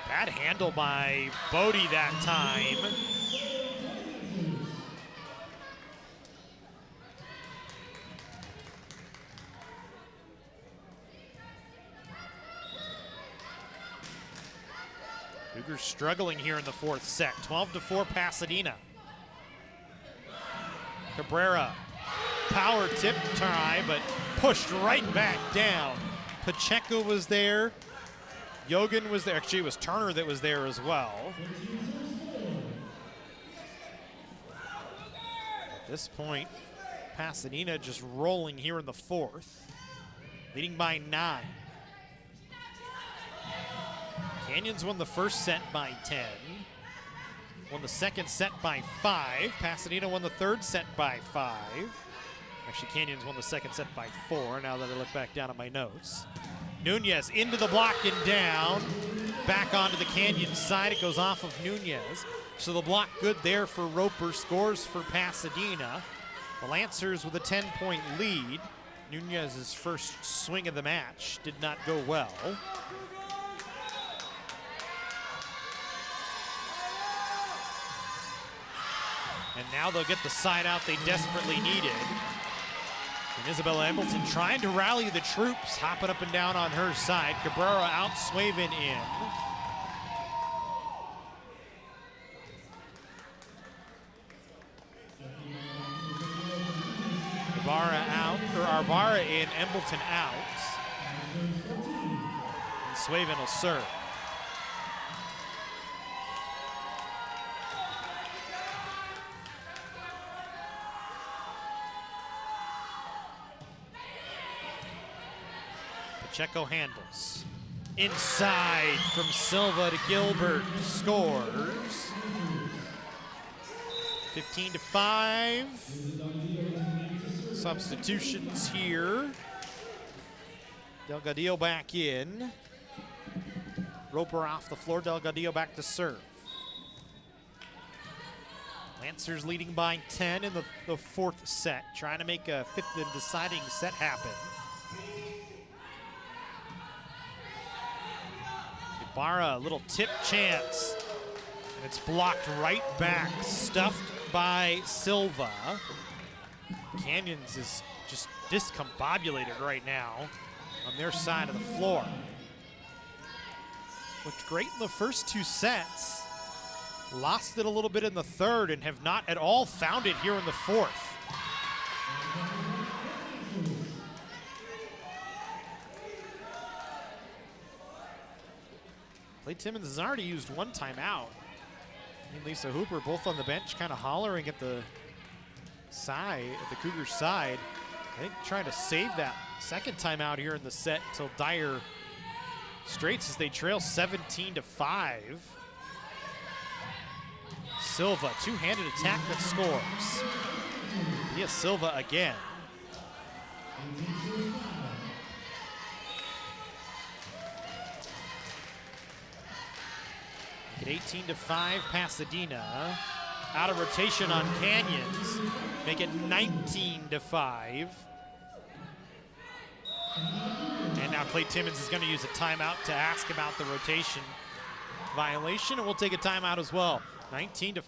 Bad handle by Bodie that time. Cougars struggling here in the fourth set. 12-4 Pasadena. Cabrera, power tip try, but pushed right back down. Pacheco was there. Yogan was there. Actually, it was Turner that was there as well. At this point, Pasadena just rolling here in the fourth, leading by 9. Canyons won the first set by 10. Won the second set by 5. Pasadena won the third set by 5. Actually, Canyons won the second set by 4, now that I look back down at my notes. Nunez into the block and down. Back onto the Canyon side. It goes off of Nunez. So the block good there for Roper. Scores for Pasadena. The Lancers with a 10-point lead. Nunez's first swing of the match did not go well. And now they'll get the side out they desperately needed. And Isabella Embleton trying to rally the troops, hopping up and down on her side. Cabrera out, Swaven in. Ibarra out, or Arbara in, Embleton out. And Swaven will serve. Pacheco handles. Inside from Silva to Gilbert. Scores. 15-5. Substitutions here. Delgadillo back in. Roper off the floor. Delgadillo back to serve. Lancers leading by 10 in the fourth set. Trying to make a fifth and deciding set happen. Ibarra, a little tip chance. It's blocked right back, stuffed by Silva. Canyons is just discombobulated right now on their side of the floor. Looked great in the first 2 sets. Lost it a little bit in the third and have not at all found it here in the fourth. Clay Timmons has already used 1 timeout. He and Lisa Hooper both on the bench kind of hollering at the side, at the Cougars side. I think trying to save that second timeout here in the set until Dyer straights as they trail 17-5. Silva, two-handed attack that scores. Yes, Silva again. At 18-5, Pasadena. Out of rotation on Canyons. Make it 19-5. And now Clay Timmons is going to use a timeout to ask about the rotation violation, and we'll take a timeout as well. 19-5.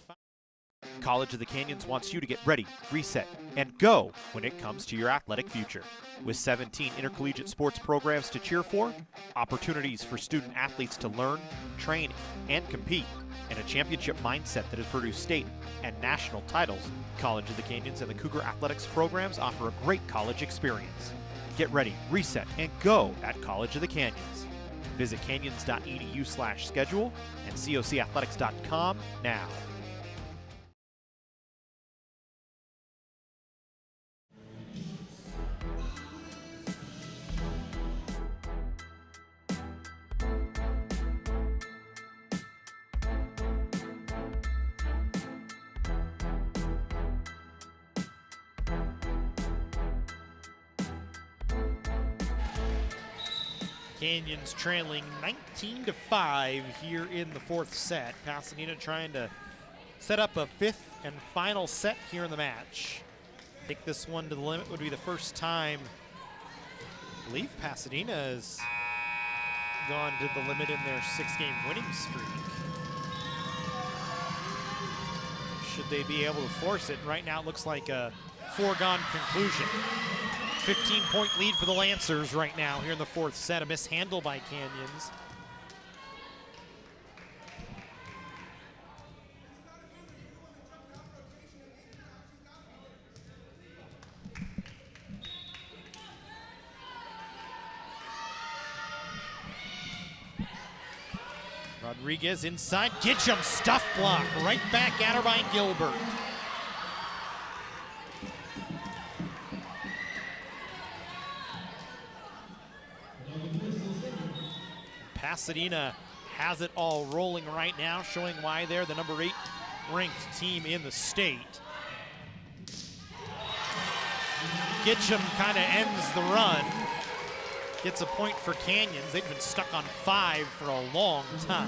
College of the Canyons wants you to get ready, reset, and go when it comes to your athletic future. With 17 intercollegiate sports programs to cheer for, opportunities for student athletes to learn, train, and compete, and a championship mindset that has produced state and national titles, College of the Canyons and the Cougar Athletics programs offer a great college experience. Get ready, reset, and go at College of the Canyons. Visit canyons.edu/schedule and cocathletics.com now. Canyons trailing 19-5 here in the fourth set. Pasadena trying to set up a fifth and final set here in the match. Take this one to the limit would be the first time I believe Pasadena has gone to the limit in their 6-game winning streak. Should they be able to force it? Right now it looks like a foregone conclusion. 15-point lead for the Lancers right now here in the fourth set. A mishandle by Canyons. Rodriguez inside, Gitchum, stuff block, right back at her by Gilbert. Pasadena has it all rolling right now, showing why they're the number 8 ranked team in the state. Gitchum kind of ends the run. Gets a point for Canyons. They've been stuck on 5 for a long time.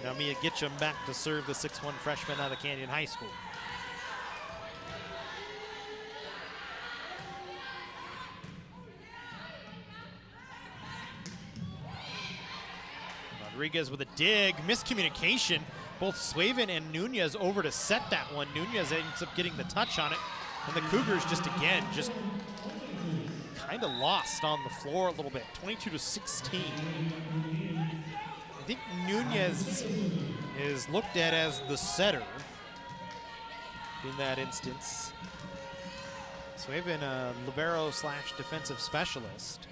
Now Mia Gitchum back to serve the 6'1" freshman out of Canyon High School. Rodriguez with a dig, miscommunication. Both Swaven and Nunez over to set that one. Nunez ends up getting the touch on it. And the Cougars just again, just kind of lost on the floor a little bit. 22-16. I think Nunez is looked at as the setter in that instance. Swaven, a libero / defensive specialist,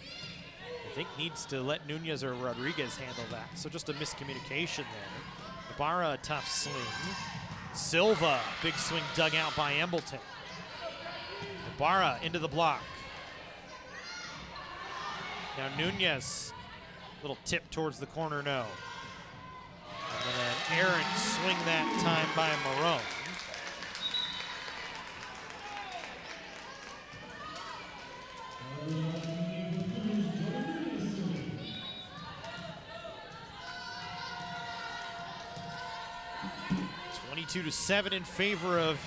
I think needs to let Nunez or Rodriguez handle that. So just a miscommunication there. Ibarra, a tough swing. Silva, big swing dug out by Embleton. Ibarra into the block. Now Nunez, little tip towards the corner, no. And then an errant swing that time by Marone. To 7 in favor of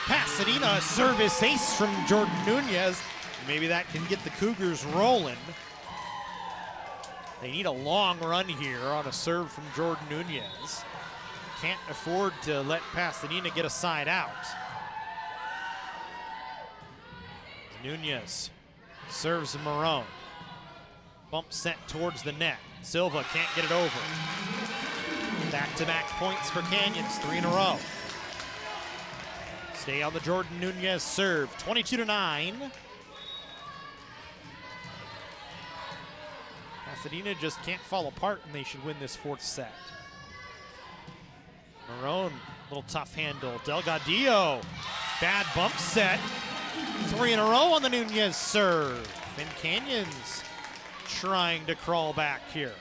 Pasadena. Service ace from Jordan Nunez. Maybe that can get the Cougars rolling. They need a long run here on a serve from Jordan Nunez. can't afford to let Pasadena get a side out. Nunez serves Marone. Bump set towards the net. Silva can't get it over. Back-to-back points for Canyons, 3 in a row. Stay on the Jordan Nunez serve, 22-9. Pasadena just can't fall apart and they should win this 4th set. Marone, little tough handle. Delgadillo, bad bump set. 3 in a row on the Nunez serve. And Canyons trying to crawl back here.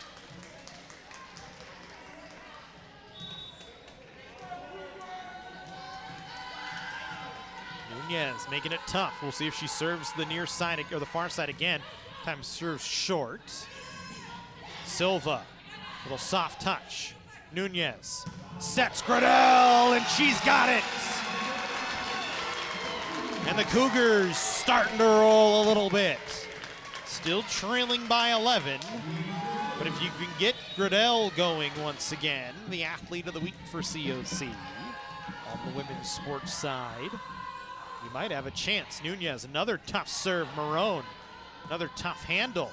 Nunez making it tough. We'll see if she serves the near side or the far side again. Time serves short. Silva, little soft touch. Nunez sets Gradell, and she's got it. And the Cougars starting to roll a little bit. Still trailing by 11. But if you can get Gradell going once again, the athlete of the week for COC on the women's sports side, you might have a chance. Nunez, another tough serve. Marone, another tough handle.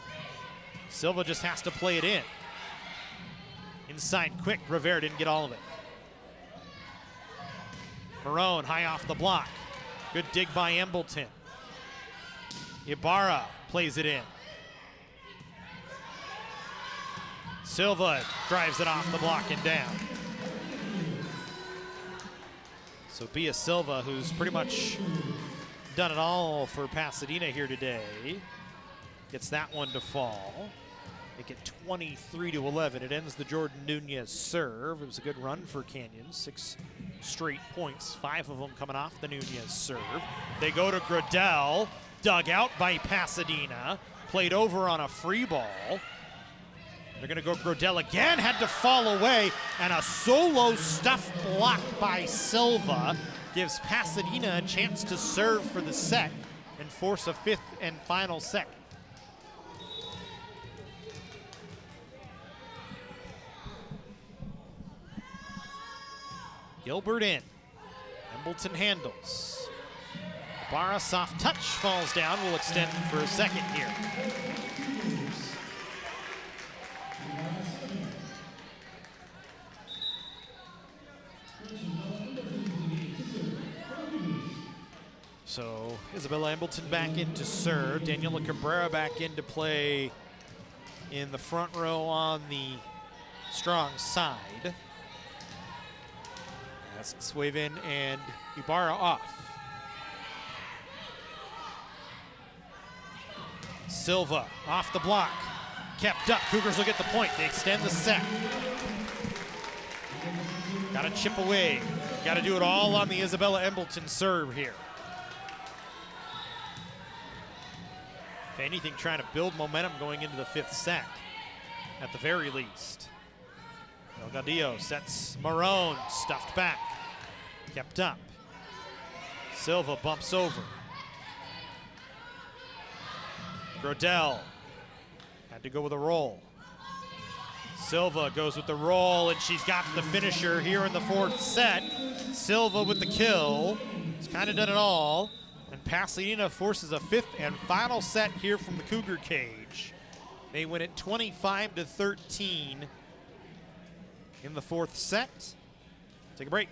Silva just has to play it in. Inside quick, Rivera didn't get all of it. Marone high off the block. Good dig by Embleton. Ibarra plays it in. Silva drives it off the block and down. So Bia Silva, who's pretty much done it all for Pasadena here today, gets that one to fall. Make it 23-11. It ends the Jordan Nunez serve. It was a good run for Canyons. 6 straight points, 5 of them coming off the Nunez serve. They go to Gradell, dug out by Pasadena, played over on a free ball. They're gonna go Gradell again, had to fall away, and a solo stuff block by Silva gives Pasadena a chance to serve for the set and force a 5th and final set. Gilbert in. Embleton handles. Barra soft touch falls down. Will extend for a second here. So Isabella Embleton back in to serve. Daniela Cabrera back in to play in the front row on the strong side. As Swavin and Ibarra off. Silva off the block. Kept up. Cougars will get the point. They extend the set. Got to chip away. Got to do it all on the Isabella Embleton serve here. If anything, trying to build momentum going into the 5th set, at the very least. Delgadillo sets Marone, stuffed back, kept up. Silva bumps over. Gradell had to go with a roll. Silva goes with the roll, and she's got the finisher here in the 4th set. Silva with the kill. He's kind of done it all. And Pasadena forces a 5th and final set here from the Cougar cage. They win it 25-13 in the 4th set. Take a break.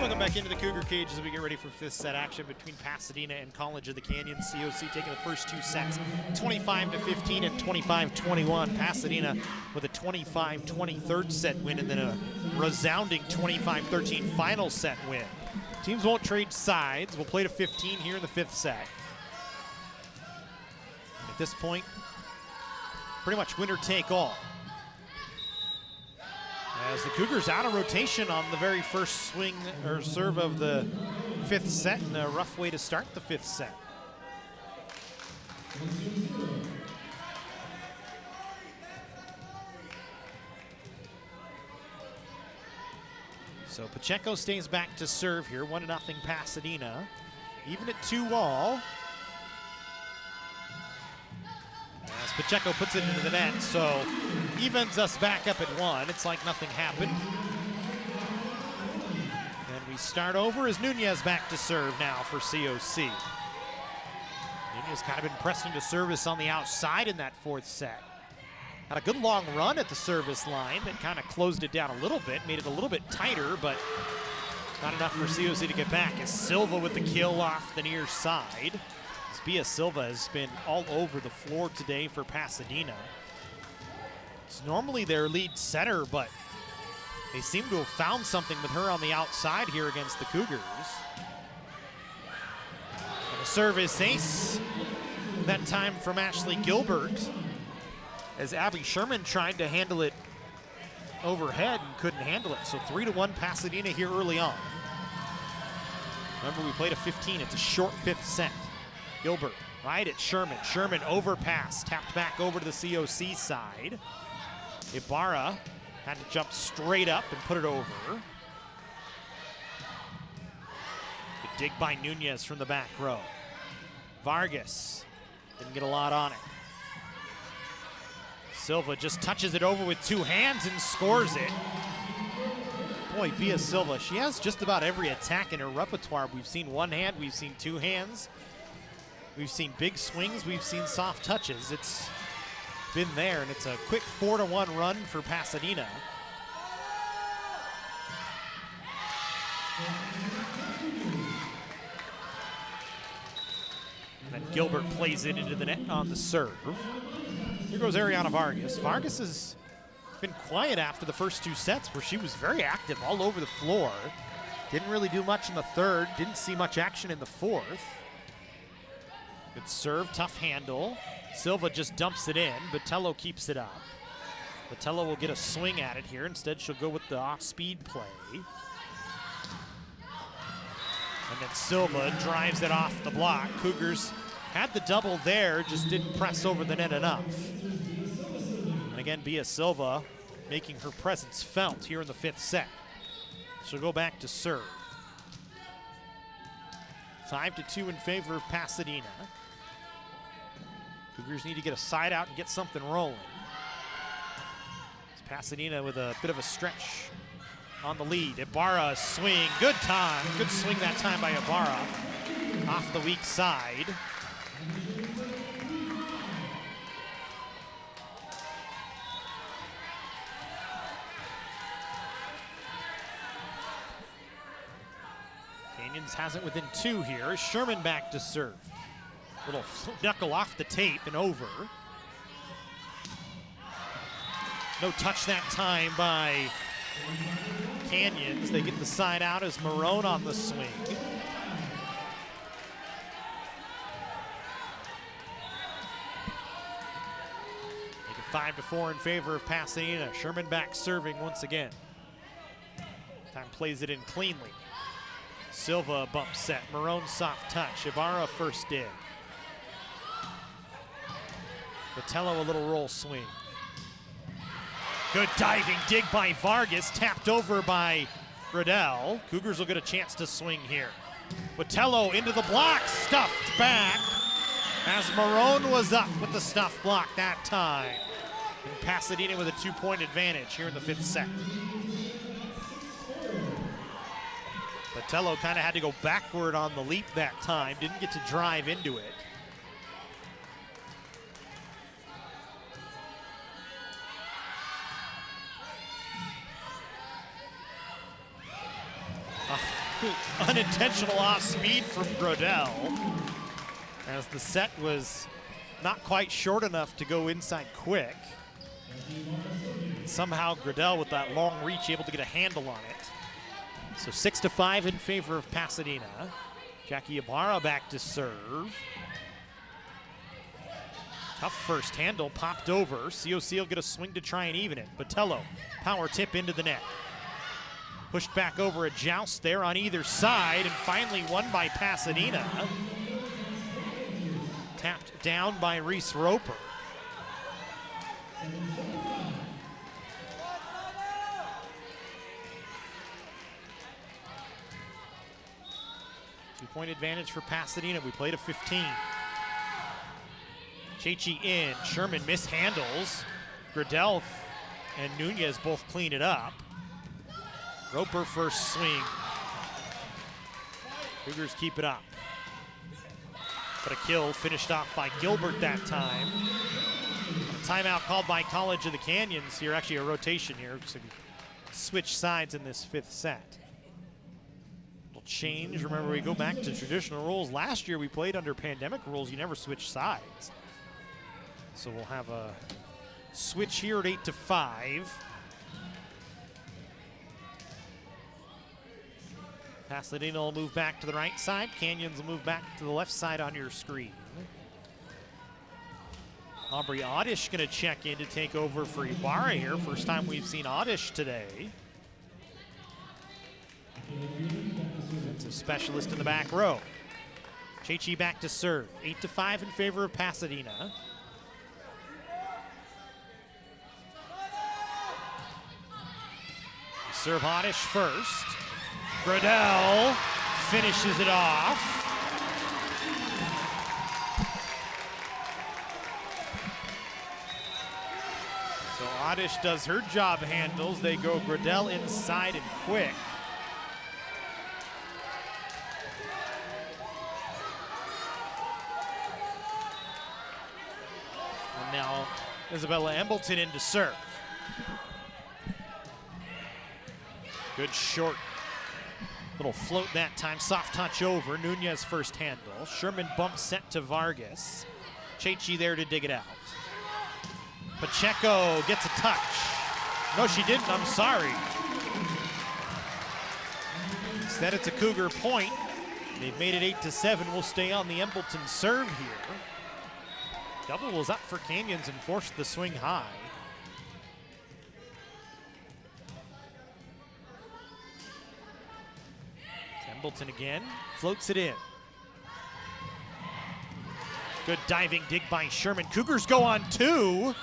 Welcome back into the Cougar Cage as we get ready for fifth set action between Pasadena and College of the Canyons. COC taking the first two sets, 25-15 and 25-21. Pasadena with a 25-20 third set win and then a resounding 25-13 final set win. Teams won't trade sides. We'll play to 15 here in the fifth set. At this point, pretty much winner take all. As the Cougars out of rotation on the very first swing or serve of the fifth set, and a rough way to start the fifth set. So Pacheco stays back to serve here, 1-0 Pasadena, even at 2-all. As Pacheco puts it into the net, so evens us back up at 1. It's like nothing happened. And we start over as Nunez back to serve now for COC. Nunez kind of been pressed into service on the outside in that fourth set. Had a good long run at the service line that kind of closed it down a little bit, made it a little bit tighter, but not enough for COC to get back. As Silva with the kill off the near side. Bia Silva has been all over the floor today for Pasadena. It's normally their lead setter, but they seem to have found something with her on the outside here against the Cougars. And a service ace, that time from Ashley Gilbert, as Abby Sherman tried to handle it overhead and couldn't handle it. So 3-1 Pasadena here early on. Remember, we played a 15. It's a short fifth set. Gilbert right at Sherman. Sherman overpass, tapped back over to the COC side. Ibarra had to jump straight up and put it over. Good dig by Nunez from the back row. Vargas didn't get a lot on it. Silva just touches it over with two hands and scores it. Boy, Bia Silva, she has just about every attack in her repertoire. We've seen one hand, we've seen two hands. We've seen big swings, we've seen soft touches. It's been there, and it's a quick 4-1 run for Pasadena. And then Gilbert plays it into the net on the serve. Here goes Ariana Vargas. Vargas has been quiet after the first two sets where she was very active all over the floor. Didn't really do much in the third, didn't see much action in the fourth. Good serve, tough handle. Silva just dumps it in. Botello keeps it up. Botello will get a swing at it here. Instead, she'll go with the off-speed play. And then Silva drives it off the block. Cougars had the double there, just didn't press over the net enough. And again, Bia Silva making her presence felt here in the fifth set. She'll go back to serve. 5-2 in favor of Pasadena. Cougars need to get a side out and get something rolling. It's Pasadena with a bit of a stretch on the lead. Ibarra swing, good time. Good swing that time by Ibarra. Off the weak side. Canyons has it within two here. Sherman back to serve. Little knuckle off the tape and over. No touch that time by Canyons. They get the side out as Marone on the swing. Make it 5-4 in favor of Pasadena. Sherman back serving once again. Time plays it in cleanly. Silva bump set. Marone soft touch. Ibarra first dig. Botello a little roll swing. Good diving dig by Vargas, tapped over by Riddell. Cougars will get a chance to swing here. Botello into the block, stuffed back as Marone was up with the stuff block that time. And Pasadena with a 2-point advantage here in the fifth set. Botello kind of had to go backward on the leap that time, didn't get to drive into it. unintentional off speed from Grodell, as the set was not quite short enough to go inside quick. Somehow Grodell, with that long reach, able to get a handle on it. So 6-5 in favor of Pasadena. Jackie Ibarra back to serve. Tough first handle, popped over. COC will get a swing to try and even it. Botello, power tip into the net. Pushed back over a joust there on either side, and finally won by Pasadena. Tapped down by Reese Roper. Two-point advantage for Pasadena. We played a 15. Chechi in, Sherman mishandles. Grodell and Nunez both clean it up. Roper first swing. Cougars keep it up. But a kill finished off by Gilbert that time. A timeout called by College of the Canyons here, actually a rotation here, so we switch sides in this fifth set. Little change, remember we go back to traditional rules. Last year we played under pandemic rules, you never switch sides. So we'll have a switch here at 8-5. Pasadena will move back to the right side. Canyons will move back to the left side on your screen. Aubrey Oddish going to check in to take over for Ibarra here. First time we've seen Oddish today. Defensive specialist in the back row. Chechi back to serve. 8-5 in favor of Pasadena. Serve Oddish first. Grodell finishes it off. So Oddish does her job handles. They go Grodell inside and quick. And now Isabella Embleton in to serve. Good short little float that time, soft touch over. Nunez first handle. Sherman bumps set to Vargas. Chechi there to dig it out. Pacheco gets a touch. No, she didn't, I'm sorry. Instead it's a Cougar point. They've made it 8-7. We'll stay on the Embleton serve here. Double was up for Canyons and forced the swing high. Embleton again, floats it in. Good diving dig by Sherman. Cougars go on two.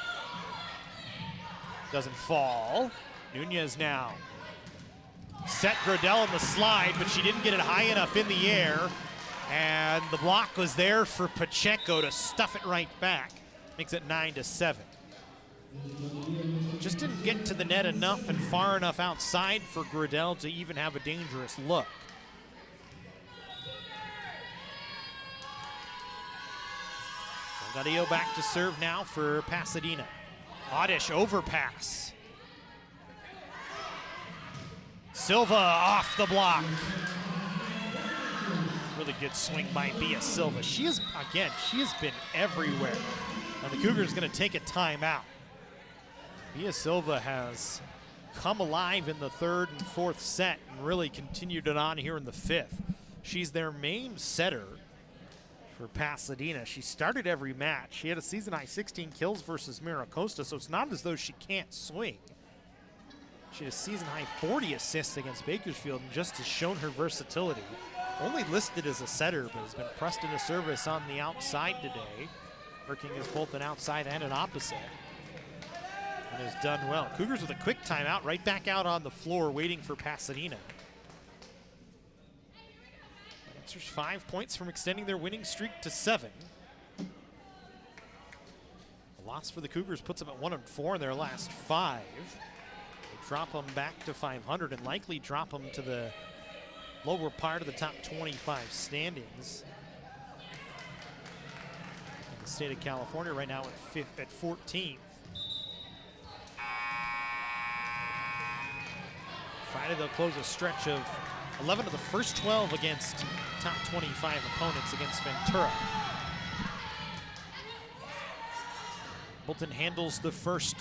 Doesn't fall. Nunez now. Set Grodell in the slide, but she didn't get it high enough in the air. And the block was there for Pacheco to stuff it right back. Makes it 9-7. Just didn't get to the net enough and far enough outside for Grodell to even have a dangerous look. Delgadillo back to serve now for Pasadena. Oddish overpass. Silva off the block. Really good swing by Bia Silva. She has been everywhere. Now the Cougars going to take a timeout. Bia Silva has come alive in the third and fourth set and really continued it on here in the fifth. She's their main setter for Pasadena. She started every match. She had a season high 16 kills versus Miracosta, so it's not as though she can't swing. She had a season high 40 assists against Bakersfield and just has shown her versatility. Only listed as a setter, but has been pressed into service on the outside today, working as both an outside and an opposite, and has done well. Cougars with a quick timeout, right back out on the floor waiting for Pasadena. Answers 5 points from extending their winning streak to 7. A loss for the Cougars puts them at 1-4 in their last 5. They drop them back to 500 and likely drop them to the lower part of the top 25 standings in the state of California right now at 14th. Friday they'll close a stretch of 11 of the first 12 against top 25 opponents against Ventura. Bolton handles the first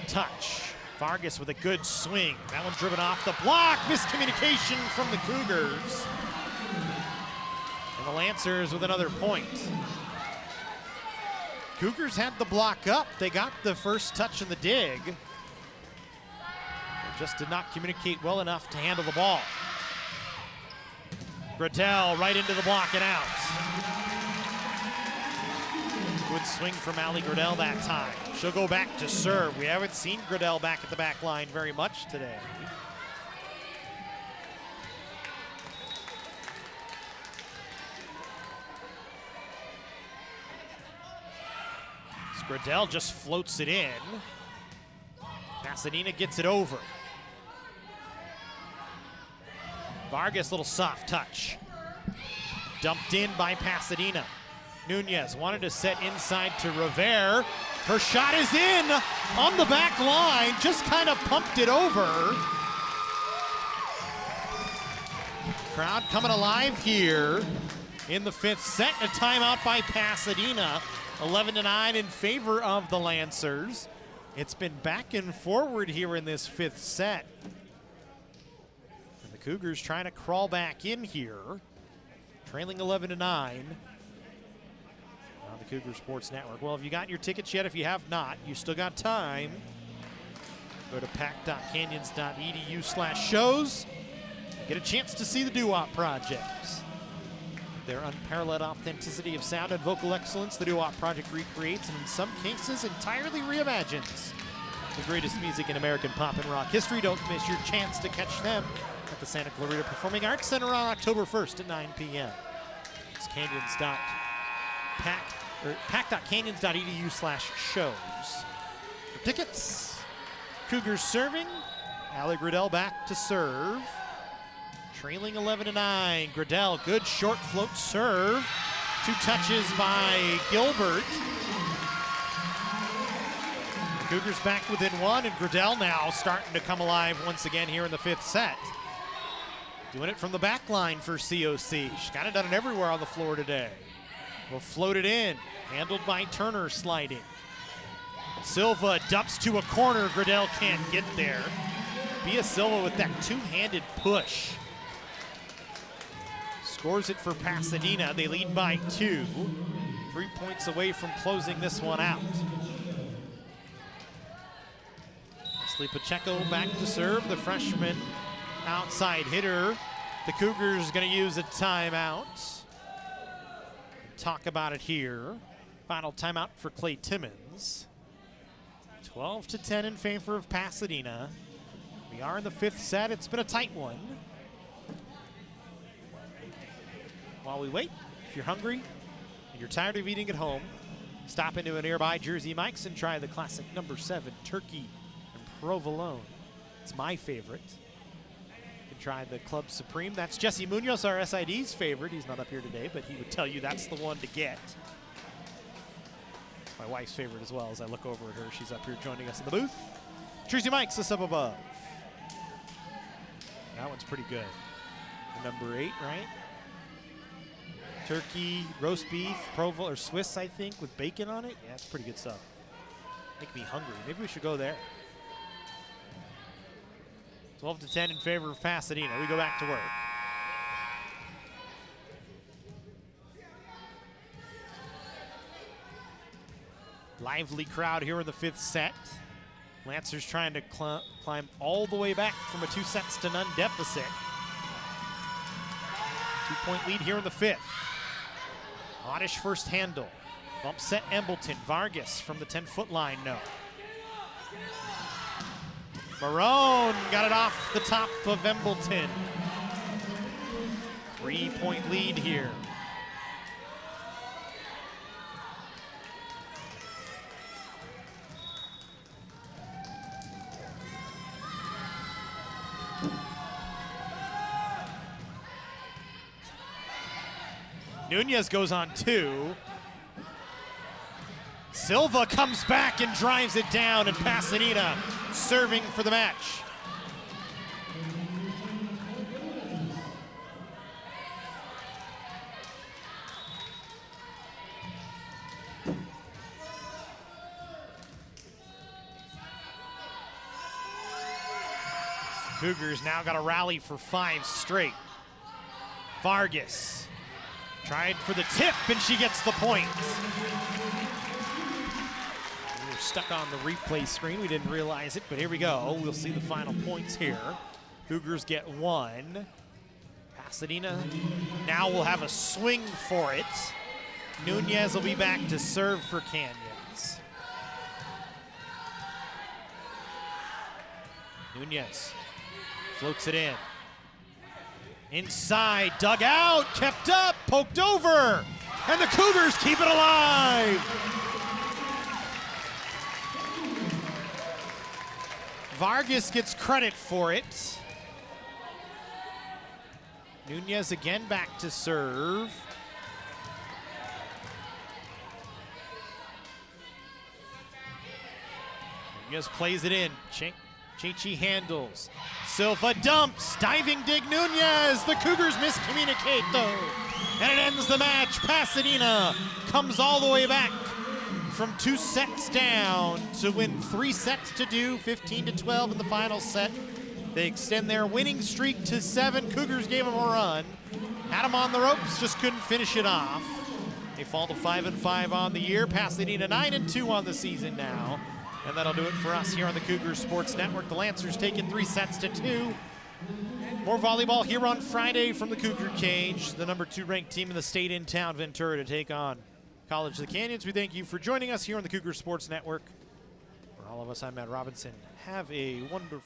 touch. Vargas with a good swing. That one driven off the block. Miscommunication from the Cougars. And the Lancers with another point. Cougars had the block up. They got the first touch in the dig. They just did not communicate well enough to handle the ball. Gradell right into the block and out. Good swing from Allie Gradell that time. She'll go back to serve. We haven't seen Gradell back at the back line very much today. Gradell just floats it in. Pasadena gets it over. Vargas, little soft touch. Dumped in by Pasadena. Nunez wanted to set inside to Rivera. Her shot is in on the back line, just kind of pumped it over. Crowd coming alive here in the fifth set. A timeout by Pasadena. 11-9 in favor of the Lancers. It's been back and forward here in this fifth set. And the Cougars trying to crawl back in here. Trailing 11-9. On the Cougar Sports Network. Well, have you gotten your tickets yet? If you have not, you still got time. Go to pac.canyons.edu/shows. Get a chance to see the Doo-Wop Project. Their unparalleled authenticity of sound and vocal excellence, the Doo-Wop Project recreates and in some cases entirely reimagines the greatest music in American pop and rock history. Don't miss your chance to catch them at the Santa Clarita Performing Arts Center on October 1st at 9 p.m. It's pac.canyons.edu/shows. For tickets, Cougars serving. Allie Gradell back to serve. Trailing 11-9. Gradell, good short float serve. 2 touches by Gilbert. The Cougars back within 1, and Gradell now starting to come alive once again here in the fifth set. Doing it from the back line for COC. She's kind of done it everywhere on the floor today. Will float it in. Handled by Turner sliding. Silva dumps to a corner. Gradell can't get there. Bia Silva with that two-handed push. Scores it for Pasadena. They lead by 2. 3 points away from closing this one out. Leslie Pacheco back to serve. The freshman outside hitter. The Cougars going to use a timeout. Talk about it here. Final timeout for Clay Timmons. 12-10 in favor of Pasadena. We are in the fifth set. It's been a tight one. While we wait, if you're hungry and you're tired of eating at home, stop into a nearby Jersey Mike's and try the classic number 7 turkey and provolone. It's my favorite. You can try the Club Supreme. That's Jesse Munoz, our SID's favorite. He's not up here today, but he would tell you that's the one to get. It's my wife's favorite as well. As I look over at her, she's up here joining us in the booth. Jersey Mike's is up above. That one's pretty good. The number 8, right? Turkey, roast beef, provolone, or Swiss, I think, with bacon on it. Yeah, it's pretty good stuff. Make me hungry. Maybe we should go there. 12-10 in favor of Pasadena. We go back to work. Lively crowd here in the fifth set. Lancers trying to climb all the way back from a 2-0 deficit. 2-point lead here in the fifth. Oddish first handle. Bump set Embleton. Vargas from the 10-foot line, no. Marone got it off the top of Embleton. 3-point lead here. Nunez goes on 2. Silva comes back and drives it down, and Pasadena serving for the match. Cougars now got to rally for 5 straight. Vargas tried for the tip, and she gets the point. We were stuck on the replay screen. We didn't realize it, but here we go. We'll see the final points here. Cougars get 1. Pasadena now will have a swing for it. Nunez will be back to serve for Canyons. Nunez floats it in. Inside, dug out, kept up, poked over, and the Cougars keep it alive. Vargas gets credit for it. Nunez again back to serve. Nunez plays it in. Chichi handles. Silva dumps. Diving dig Nunez. The Cougars miscommunicate though. And it ends the match. Pasadena comes all the way back from 2 sets down to win 3 sets to 2, 15-12 in the final set. They extend their winning streak to 7. Cougars gave them a run. Had them on the ropes, just couldn't finish it off. They fall to 5-5 on the year. Pasadena 9-2 on the season now. And that'll do it for us here on the Cougars Sports Network. The Lancers taking 3 sets to 2. More volleyball here on Friday from the Cougar Cage. The number 2 ranked team in the state in town, Ventura, to take on College of the Canyons. We thank you for joining us here on the Cougar Sports Network. For all of us, I'm Matt Robinson. Have a wonderful